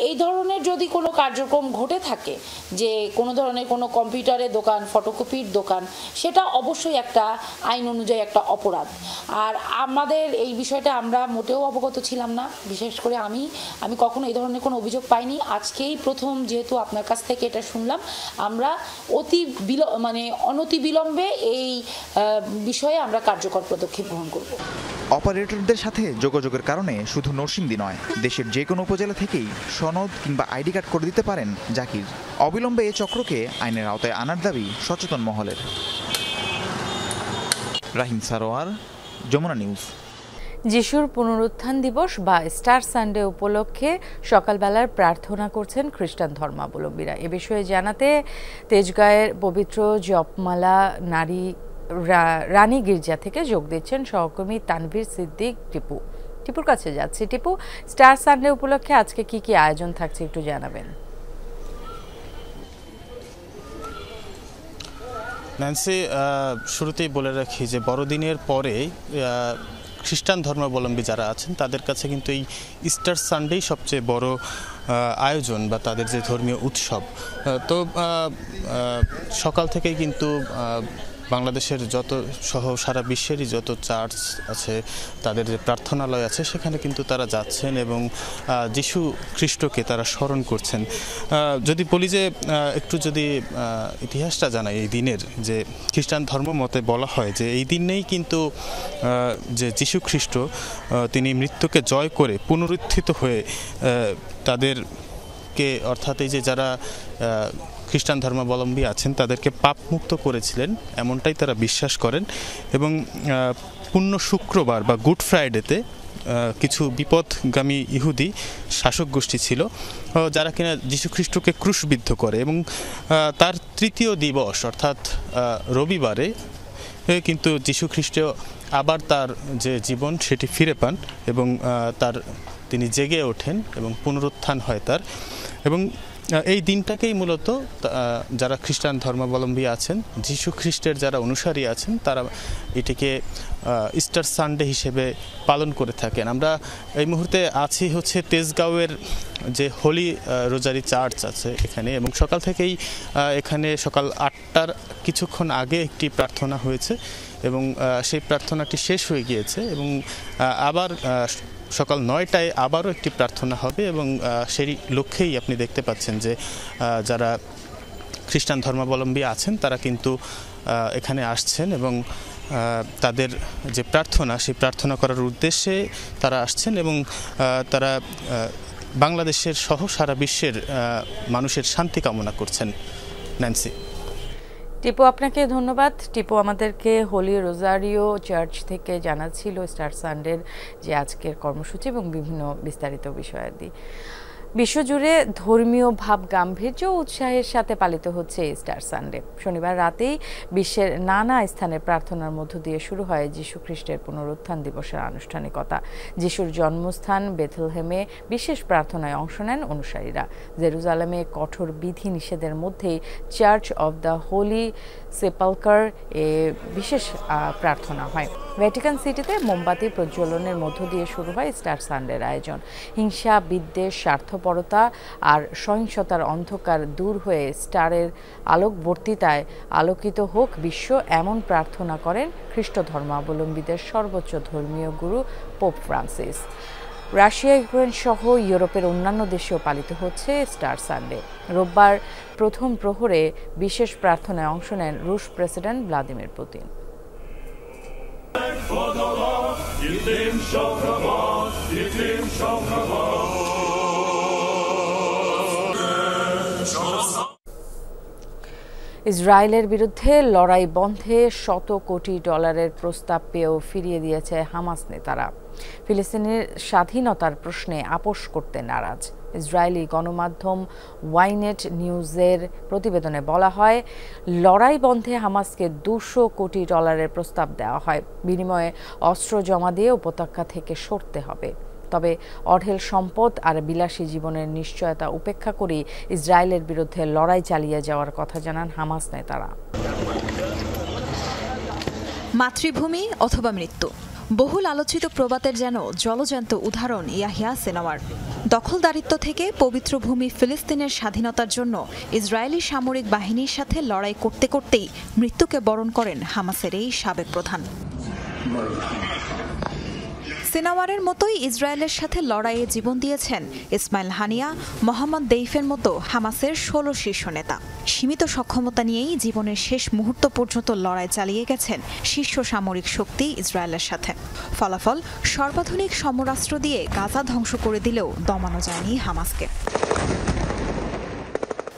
এই ধরনের যদি কোনো কার্যক্রম ঘটে থাকে, যে কোনো ধরনের কোনো কম্পিউটারের দোকান, ফটোকপির দোকান, সেটা অবশ্যই একটা আইন অনুযায়ী একটা অপরাধ। আর আমাদের এই বিষয়টা আমরা মোটেও অবগত ছিলাম না, বিশেষ করে আমি কখনো এই ধরনের কোনো অভিযোগ পাইনি। আজকেই প্রথম যেহেতু আপনার কাছ থেকে এটা শুনলাম, আমরা অনতিবিলম্বে এই বিষয়ে আমরা কার্যকর পদক্ষেপ গ্রহণ করব। অপারেটরদের সাথে যোগাযোগের কারণে শুধু নরসিংদী নয়, দেশের যে কোনো উপজেলা থেকেই সনদ কিংবা আইডি কার্ড করে দিতে পারেন জাকির। অবিলম্বে এই চক্রকে আইনের আওতায় আনার দাবি সচেতন মহলের। রাহিম সারোয়ার, যমুনা নিউজ। যিশুর পুনরুত্থান দিবস বা স্টার সানডে উপলক্ষে সকালবেলার প্রার্থনা করছেন খ্রিস্টান ধর্মাবলম্বীরা। এ বিষয়ে জানাতে তেজগাঁয়ের পবিত্র জপমালা রানী গির্জা থেকে যোগ দিচ্ছেন সহকর্মী তানভীর সিদ্দিক টিপুর কাছে যাচ্ছি। টিপু, স্টার সানডে উপলক্ষে আজকে কি কি আয়োজন থাকছে একটু জানাবেন। ন্যান্সি, শুরুতেই বলে রাখি যে বড়দিনের পরে খ্রিস্টান ধর্মাবলম্বী যারা আছেন তাদের কাছে কিন্তু এই ইস্টার সানডেই সবচেয়ে বড় আয়োজন বা তাদের যে ধর্মীয় উৎসব। তো সকাল থেকেই কিন্তু বাংলাদেশের যত সহ সারা বিশ্বেরই যত চার্চ আছে, তাদের যে প্রার্থনালয় আছে, সেখানে কিন্তু তারা যাচ্ছেন এবং যিশু খ্রিস্টকে তারা স্মরণ করছেন। যদি বলি যে একটু যদি ইতিহাসটা জানাই এই দিনের, যে খ্রিস্টান ধর্ম মতে বলা হয় যে এই দিনেই কিন্তু যে যিশু খ্রিস্ট তিনি মৃত্যুকে জয় করে পুনরুত্থিত হয়ে তাদেরকে, অর্থাৎ এই যে যারা খ্রিস্টান ধর্মাবলম্বী আছেন তাদেরকে পাপ মুক্ত করেছিলেন, এমনটাই তারা বিশ্বাস করেন। এবং পূর্ণ শুক্রবার বা গুড ফ্রাইডেতে কিছু বিপদগামী ইহুদি শাসক গোষ্ঠী ছিল যারা কিনা যীশু খ্রিস্টকে ক্রুশবিদ্ধ করে, এবং তার তৃতীয় দিবস অর্থাৎ রবিবারে কিন্তু যীশু খ্রিস্ট আবার তার যে জীবন সেটি ফিরে পান এবং তিনি জেগে ওঠেন এবং পুনরুত্থান হয় তার। এবং এই দিনটাকেই মূলত যারা খ্রিস্টান ধর্মাবলম্বী আছেন, যীশু খ্রিস্টের যারা অনুসারী আছেন, তারা এটিকে ইস্টার সানডে হিসেবে পালন করে থাকেন। আমরা এই মুহূর্তে আছি হচ্ছে তেজগাঁওয়ের যে হোলি রোজারি চার্চ আছে এখানে, এবং সকাল থেকেই এখানে সকাল 8টার কিছুক্ষণ আগে একটি প্রার্থনা হয়েছে এবং সেই প্রার্থনাটি শেষ হয়ে গিয়েছে, এবং আবার সকাল 9টায় আবারও একটি প্রার্থনা হবে। এবং সেই লক্ষ্যেই আপনি দেখতে পাচ্ছেন যে যারা খ্রিস্টান ধর্মাবলম্বী আছেন তারা কিন্তু এখানে আসছেন এবং তাদের যে প্রার্থনা, সেই প্রার্থনা করার উদ্দেশ্যে তারা আসছেন এবং তারা বাংলাদেশের সহ সারা বিশ্বের মানুষের শান্তি কামনা করছেন। ন্যান্সি। টিপু, আপনাকে ধন্যবাদ। টিপু আমাদেরকে হোলি রোজারিও চার্চ থেকে জানাচ্ছিল স্টার সানডের যে আজকের কর্মসূচি এবং বিভিন্ন বিস্তারিত বিষয়াদি। বিশ্বজুড়ে ধর্মীয় ভাব গাম্ভীর্য ও উৎসাহের সাথে পালিত হচ্ছে স্টার সানডে। শনিবার রাতেই বিশ্বের নানা স্থানে প্রার্থনার মধ্য দিয়ে শুরু হয় যীশু খ্রিস্টের পুনরুত্থান দিবসের আনুষ্ঠানিকতা। যিশুর জন্মস্থান বেথলেহেমে বিশেষ প্রার্থনায় অংশ নেন অনুসারীরা। জেরুজালেমে কঠোর বিধি নিষেধের মধ্যেই চার্চ অব দ্য হোলি সেপালকার এ বিশেষ প্রার্থনা হয়। ভ্যাটিকান সিটিতে মোমবাতি প্রজ্বলনের মধ্য দিয়ে শুরু হয় স্টার সানডের আয়োজন। হিংসা, বিদ্বেষ, স্বার্থপরতা আর সহিংসতার অন্ধকার দূর হয়ে স্টারের আলোকবর্তিতায় আলোকিত হোক বিশ্ব, এমন প্রার্থনা করেন খ্রিস্ট ধর্মাবলম্বীদের সর্বোচ্চ ধর্মীয় গুরু পোপ ফ্রান্সিস। রাশিয়া, ইউক্রেন সহ ইউরোপের অন্যান্য দেশেও পালিত হচ্ছে স্টার সানডে। রোববার প্রথম প্রহরে বিশেষ প্রার্থনায় অংশ নেন রুশ প্রেসিডেন্ট ভ্লাদিমির পুতিন। ইসরায়েলের বিরুদ্ধে লড়াই বন্ধে $100 কোটি প্রস্তাব পেয়েও ফিরিয়ে দিয়েছে হামাস নেতারা। ফিলিস্তিনের স্বাধীনতার প্রশ্নে আপোষ করতে নারাজ। ইসরায়েলি গণমাধ্যম ওয়াইনেট নিউজের প্রতিবেদনে বলা হয়, লড়াই বন্ধে হামাসকে $200 কোটি প্রস্তাব দেওয়া হয়। বিনিময়ে অস্ত্র জমা দিয়ে উপত্যকা থেকে সরতে হবে। তবে অঢেল সম্পদ আর বিলাসী জীবনের নিশ্চয়তা উপেক্ষা করে ইসরায়েলের বিরুদ্ধে লড়াই চালিয়ে যাওয়ার কথা জানান হামাস নেতারা। মাতৃভূমি অথবা মৃত্যু, বহুল আলোচিত প্রবাদের যেন জলজ্যান্ত উদাহরণ ইয়াহিয়া সিনওয়ার। দখলদারিত্ব থেকে পবিত্র ভূমি ফিলিস্তিনের স্বাধীনতার জন্য ইসরায়েলি সামরিক বাহিনীর সাথে লড়াই করতে করতেই মৃত্যুকে বরণ করেন হামাসের এই সাবেক প্রধান। সিনাওয়ারের মতোই ইসরায়েলের সাথে লড়াইয়ে জীবন দিয়েছেন ইসমাইল হানিয়া, মোহাম্মদ দেইফের মতো হামাসের 16 শীর্ষ নেতা। সীমিত সক্ষমতা নিয়েই জীবনের শেষ মুহূর্ত পর্যন্ত লড়াই চালিয়ে গেছেন শীর্ষ সামরিক শক্তি ইসরায়েলের সাথে। ফলাফল, সর্বাধুনিক সমরাস্ত্র দিয়ে গাজা ধ্বংস করে দিলেও দমানো যায়নি হামাসকে।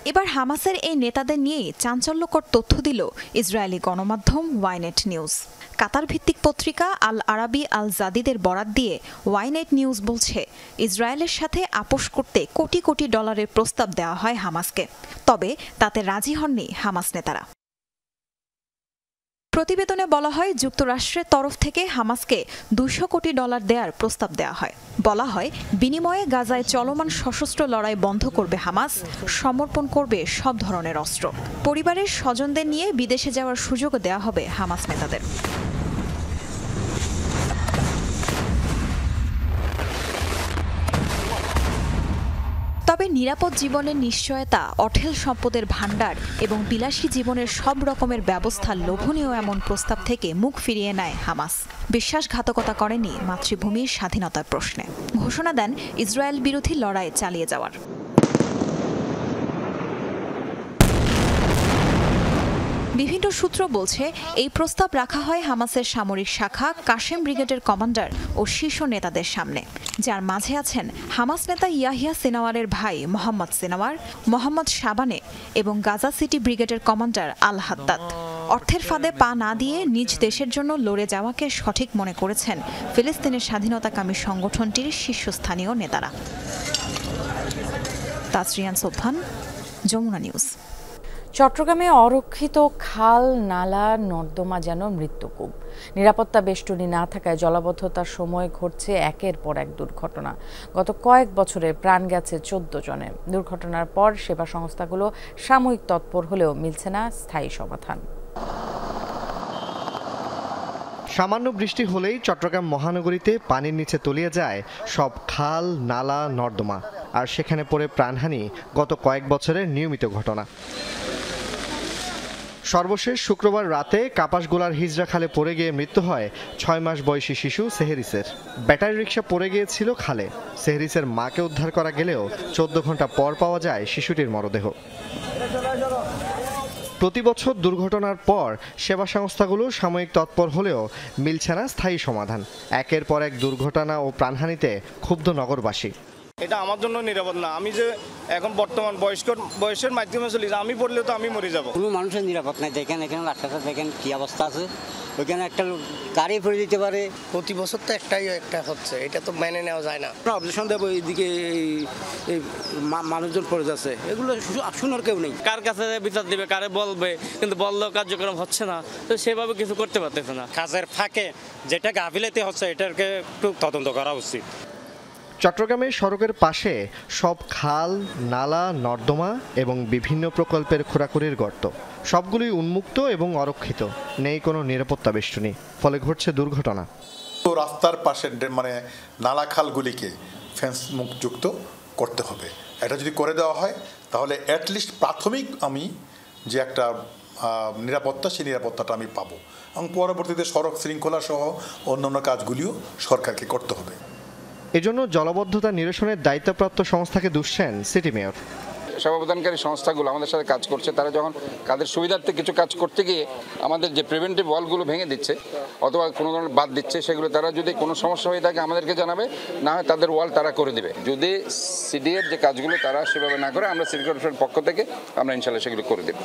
এবার হামাসের এই নেতাদের নিয়েই চাঞ্চল্যকর তথ্য দিল ইসরায়েলি গণমাধ্যম ওয়াইনেট নিউজ। কাতার ভিত্তিক পত্রিকা আল আরাবি আল জাদিদের বরাত দিয়ে ওয়াইনেট নিউজ বলছে, ইসরায়েলের সাথে আপোষ করতে কোটি কোটি ডলারের প্রস্তাব দেওয়া হয় হামাসকে, তবে তাতে রাজি হননি হামাস নেতারা। প্রতিবেদনে বলা হয়, যুক্তরাষ্ট্রের তরফ থেকে হামাসকে $200 কোটি দেওয়ার প্রস্তাব দেওয়া হয়। বলা হয়, বিনিময়ে গাজায় চলমান সশস্ত্র লড়াই বন্ধ করবে হামাস, সমর্পণ করবে সব ধরনের অস্ত্র। পরিবারের স্বজনদের নিয়ে বিদেশে যাওয়ার সুযোগও দেওয়া হবে হামাস নেতাদের। তবে নিরাপদ জীবনের নিশ্চয়তা, অঢেল সম্পদের ভাণ্ডার এবং বিলাসী জীবনের সব রকমের ব্যবস্থা লোভনীয় এমন প্রস্তাব থেকে মুখ ফিরিয়ে নেয় হামাস। বিশ্বাসঘাতকতা করেনি মাতৃভূমির স্বাধীনতার প্রশ্নে। ঘোষণা দেন ইসরায়েল বিরোধী লড়াই চালিয়ে যাওয়ার। বিভিন্ন সূত্র বলছে এই প্রস্তাব রাখা হয় হামাসের সামরিক শাখা কাশেম ব্রিগেডের কমান্ডার ও শীর্ষ নেতাদের সামনে, যার মাঝে আছেন হামাস নেতা ইয়াহিয়া সিনাওয়ারের ভাই মোহাম্মদ সিনাওয়ার, মোহাম্মদ শাবানে এবং গাজা সিটি ব্রিগেডের কমান্ডার আল হাদ্দাদ। অর্থের ফাঁদে পা না দিয়ে নিজ দেশের জন্য লড়ে যাওয়াকে সঠিক মনে করেছেন ফিলিস্তিনের স্বাধীনতাকামী সংগঠনটির শীর্ষস্থানীয় নেতারা। তাসরিয়ান সোবহান, যমুনা নিউজ। চট্টগ্রামে অরক্ষিত খাল, নালা, নর্দমা যেন মৃত্যুকূপ। নিরাপত্তা বেষ্টনী না থাকায় জলাবদ্ধতার সময় ঘটছে একের পর এক দুর্ঘটনা। গত কয়েক বছরে প্রাণ গেছে 14 জনের। দুর্ঘটনার পর সেবা সংস্থাগুলো সাময়িক তৎপর হলেও মিলছে না স্থায়ী সমাধান। সামান্য বৃষ্টি হলেই চট্টগ্রাম মহানগরীতে পানির নিচে তলিয়ে যায় সব খাল, নালা, নর্দমা, আর সেখানে পড়ে প্রাণহানি গত কয়েক বছরের নিয়মিত ঘটনা। সর্বশেষ শুক্রবার রাতে কাপাসগোলার হিজরা খালে পড়ে গিয়ে মৃত্যু হয় 6 মাস বয়সী শিশু সেহেরিসের। ব্যাটারি রিকশা পড়ে গিয়েছিল খালে। সেহেরিসের মাকে উদ্ধার করা গেলেও 14 ঘন্টা পর পাওয়া যায় শিশুটির মরদেহ। প্রতি বছর দুর্ঘটনার পর সেবা সংস্থাগুলো সাময়িক তৎপর হলেও মিলছে না স্থায়ী সমাধান। একের পর এক দুর্ঘটনা ও প্রাণহানিতে ক্ষুব্ধ নগরবাসী। এটা আমার জন্য নিরাপদ না। আমি যে এখন বর্তমান বয়সের মাধ্যমে চলি, আমি পড়লে তো আমি মরে যাব। কোনো মানুষের নিরাপদ নাই। দেখেন এখানে রাস্তাটা দেখেন কি অবস্থা আছে। ওইখানে একটা গাড়ি পড়ে যেতে পারে। প্রতি বছর তো একটা হচ্ছে, এটা তো মেনে নেওয়া যায় না। অবজেকশন দেবো, এইদিকে এই মানুষজন পড়ে যাচ্ছে, এগুলো শোনার কেউ নেই। কার কাছে বিচার দিবে, কারে বলবে, কিন্তু বললেও কার্যক্রম হচ্ছে না, তো সেভাবে কিছু করতে পারতেছে না। কাজের ফাঁকে যেটা গাফিলতি হচ্ছে এটাকে একটু তদন্ত করা উচিত। চট্টগ্রামের সড়কের পাশে সব খাল, নালা, নর্দমা এবং বিভিন্ন প্রকল্পের খোঁড়াখুড়ির গর্ত, সবগুলোই উন্মুক্ত এবং অরক্ষিত। নেই কোনো নিরাপত্তা বেষ্টনী, ফলে ঘটছে দুর্ঘটনা। তো রাস্তার পাশের মানে নালা খালগুলিকে ফেন্স মুখযুক্ত করতে হবে। এটা যদি করে দেওয়া হয় তাহলে অ্যাটলিস্ট প্রাথমিক আমি যে একটা নিরাপত্তা, সেই নিরাপত্তাটা আমি পাবো, এবং পরবর্তীতে সড়ক শৃঙ্খলা সহ অন্যান্য কাজগুলিও সরকারকে করতে হবে। এজন্য জলাবদ্ধতা নিরসনের দায়িত্বপ্রাপ্ত সংস্থাকে দুষছেন সিটি মেয়র। সেবাপ্রদানকারী সংস্থাগুলো আমাদের সাথে কাজ করছে, তারা যখন কাদের সুবিধার্থে কিছু কাজ করতে গিয়ে আমাদের যে প্রিভেন্টিভ ওয়ালগুলো ভেঙে দিচ্ছে অথবা কোনো ধরনের বাদ দিচ্ছে, সেগুলো তারা যদি কোনো সমস্যা হয়ে থাকে আমাদেরকে জানাবে, না হয় তাদের ওয়াল তারা করে দেবে। যদি সিডিএর যে কাজগুলো তারা সেভাবে না করে, আমরা সিটি কর্পোরেশনের পক্ষ থেকে আমরা ইনশাল্লাহ সেগুলো করে দেব।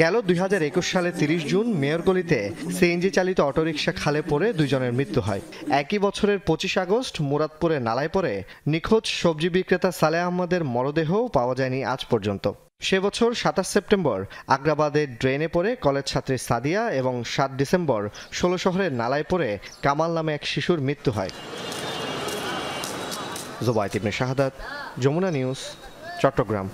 গেল 2021 সালে 30 জুন মেয়রগলিতে সিএনজি চালিত অটোরিকশা খালে পড়ে 2 জনের মৃত্যু হয়। একই বছরের 25 আগস্ট মুরাদপুরে নালায় পড়ে নিখোঁজ সবজি বিক্রেতা সালেহ আহমদের মরদেহ পাওয়া যায়নি আজ পর্যন্ত। সে বছর 27 সেপ্টেম্বর আগ্রাবাদের ড্রেনে পড়ে কলেজ ছাত্রী সাদিয়া এবং 7 ডিসেম্বর 16 শহরের নালায় পড়ে কামাল নামে এক শিশুর মৃত্যু হয়। জুবাইদ ইবনে শাহাদাত, যমুনা নিউজ, চট্টগ্রাম।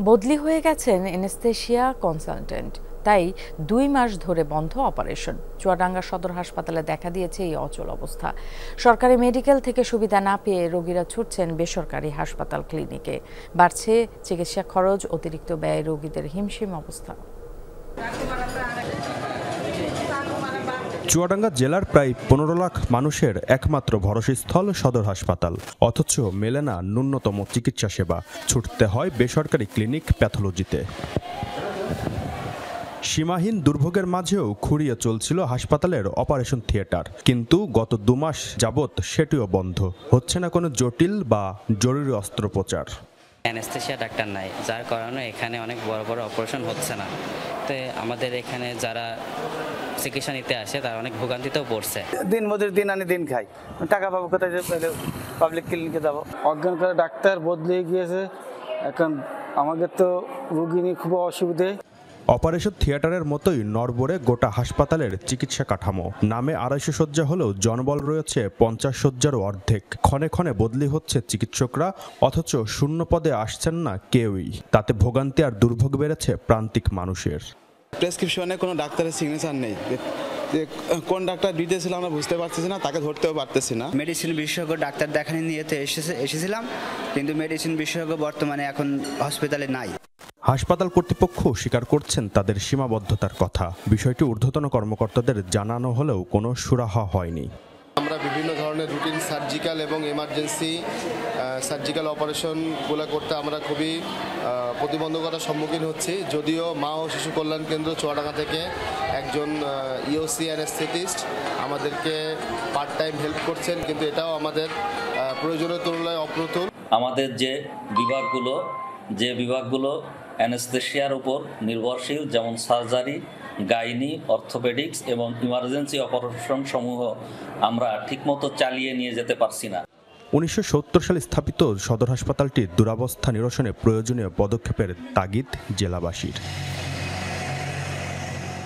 বদলি হয়ে গেছেন এনেস্থেশিয়া কনসালটেন্ট, তাই 2 মাস ধরে বন্ধ অপারেশন। চুয়াডাঙ্গা সদর হাসপাতালে দেখা দিয়েছে এই অচল অবস্থা। সরকারি মেডিকেল থেকে সুবিধা না পেয়ে রোগীরা ছুটছেন বেসরকারি হাসপাতাল, ক্লিনিকে। বাড়ছে চিকিৎসা খরচ, অতিরিক্ত ব্যয়, রোগীদের হিমশিম অবস্থা। চুয়াডাঙ্গা জেলার প্রায় 15 লাখ মানুষের একমাত্র ভরসাস্থল সদর হাসপাতাল, অথচ মেলে না ন্যূনতম চিকিৎসা সেবা। ছুটতে হয় বেসরকারি ক্লিনিক, প্যাথোলজিতে। সীমাহীন দুর্ভোগের মাঝেও খুঁড়িয়ে চলছিল হাসপাতালের অপারেশন থিয়েটার, কিন্তু গত 2 মাস যাবৎ সেটিও বন্ধ। হচ্ছে না কোনো জটিল বা জরুরি অস্ত্রোপচার। অ্যানেস্থেশিয়া ডাক্তার নাই, যার কারণে এখানে অনেক বড় বড় অপারেশন হচ্ছে না। তো আমাদের এখানে যারা চিকিৎসা নিতে আসে তারা অনেক ভোগান্তিতেও পড়ছে। দিন মজুর দিন আনি দিন খাই, টাকা পাবো কোথায়? পাবলিক ক্লিনিকে যাবো। অজ্ঞান করে ডাক্তার বদলে গিয়েছে, এখন আমাদের তো রোগী নিয়ে খুব অসুবিধে। অপারেশন থিয়েটারের মতোই নড়বড়ে গোটা হাসপাতালের চিকিৎসা কাঠামো। নামে 250 শয্যা হলেও জনবল রয়েছে 50 শয্যারও অর্ধেক। ক্ষণে ক্ষণে বদলি হচ্ছে চিকিৎসকরা, অথচ শূন্য পদে আসছেন না কেউই। তাতে ভোগান্তি আর দুর্ভোগ বেড়েছে প্রান্তিক মানুষের। প্রেসক্রিপশনে কোনো ডাক্তারের সিগনেচার নেই, যে কোন ডাক্তার ডিটেলস ছিল আমরা বুঝতে পারতেছি না, তাকে ধরতেও পারতেছি না। মেডিসিন বিশেষজ্ঞ ডাক্তার দেখানি নিয়ে এসেছিলাম, কিন্তু মেডিসিন বিশেষজ্ঞ বর্তমানে এখন হসপিটালে নাই। হাসপাতাল কর্তৃপক্ষ স্বীকার করছেন তাদের সীমাবদ্ধতার কথা। বিষয়টি ঊর্ধ্বতন কর্মকর্তাদের জানানো হলেও কোনো সুরাহা হয়নি। আমরা বিভিন্ন ধরনের রুটিন সার্জিক্যাল এবং এমার্জেন্সি সার্জিক্যাল অপারেশনগুলো করতে আমরা খুবই প্রতিবন্ধকতার সম্মুখীন হচ্ছি। যদিও মা ও শিশু কল্যাণ কেন্দ্র চুয়াডাঙ্গা থেকে একজন ইওসি অ্যানেস্থেটিস্ট আমাদেরকে পার্ট টাইম হেল্প করছেন, কিন্তু এটাও আমাদের প্রয়োজনের তুলনায় অপ্রতুল। আমাদের যে বিভাগগুলো অ্যানেস্থেশিয়ার উপর নির্ভরশীল, যেমন সার্জারি, গাইনি, অর্থোপেডিক্স এবং ইমার্জেন্সি অপারেশন সমূহ আমরা ঠিকমতো চালিয়ে নিয়ে যেতে পারছি না। 1970 সালে স্থাপিত সদর হাসপাতালটির দুরবস্থা নিরসনে প্রয়োজনীয় পদক্ষেপের তাগিদ জেলাবাসীর।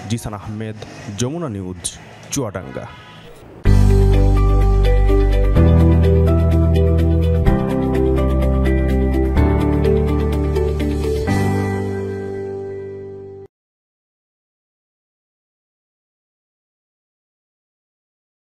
জিসান আহমেদ, যমুনা নিউজ, চুয়াডাঙ্গা।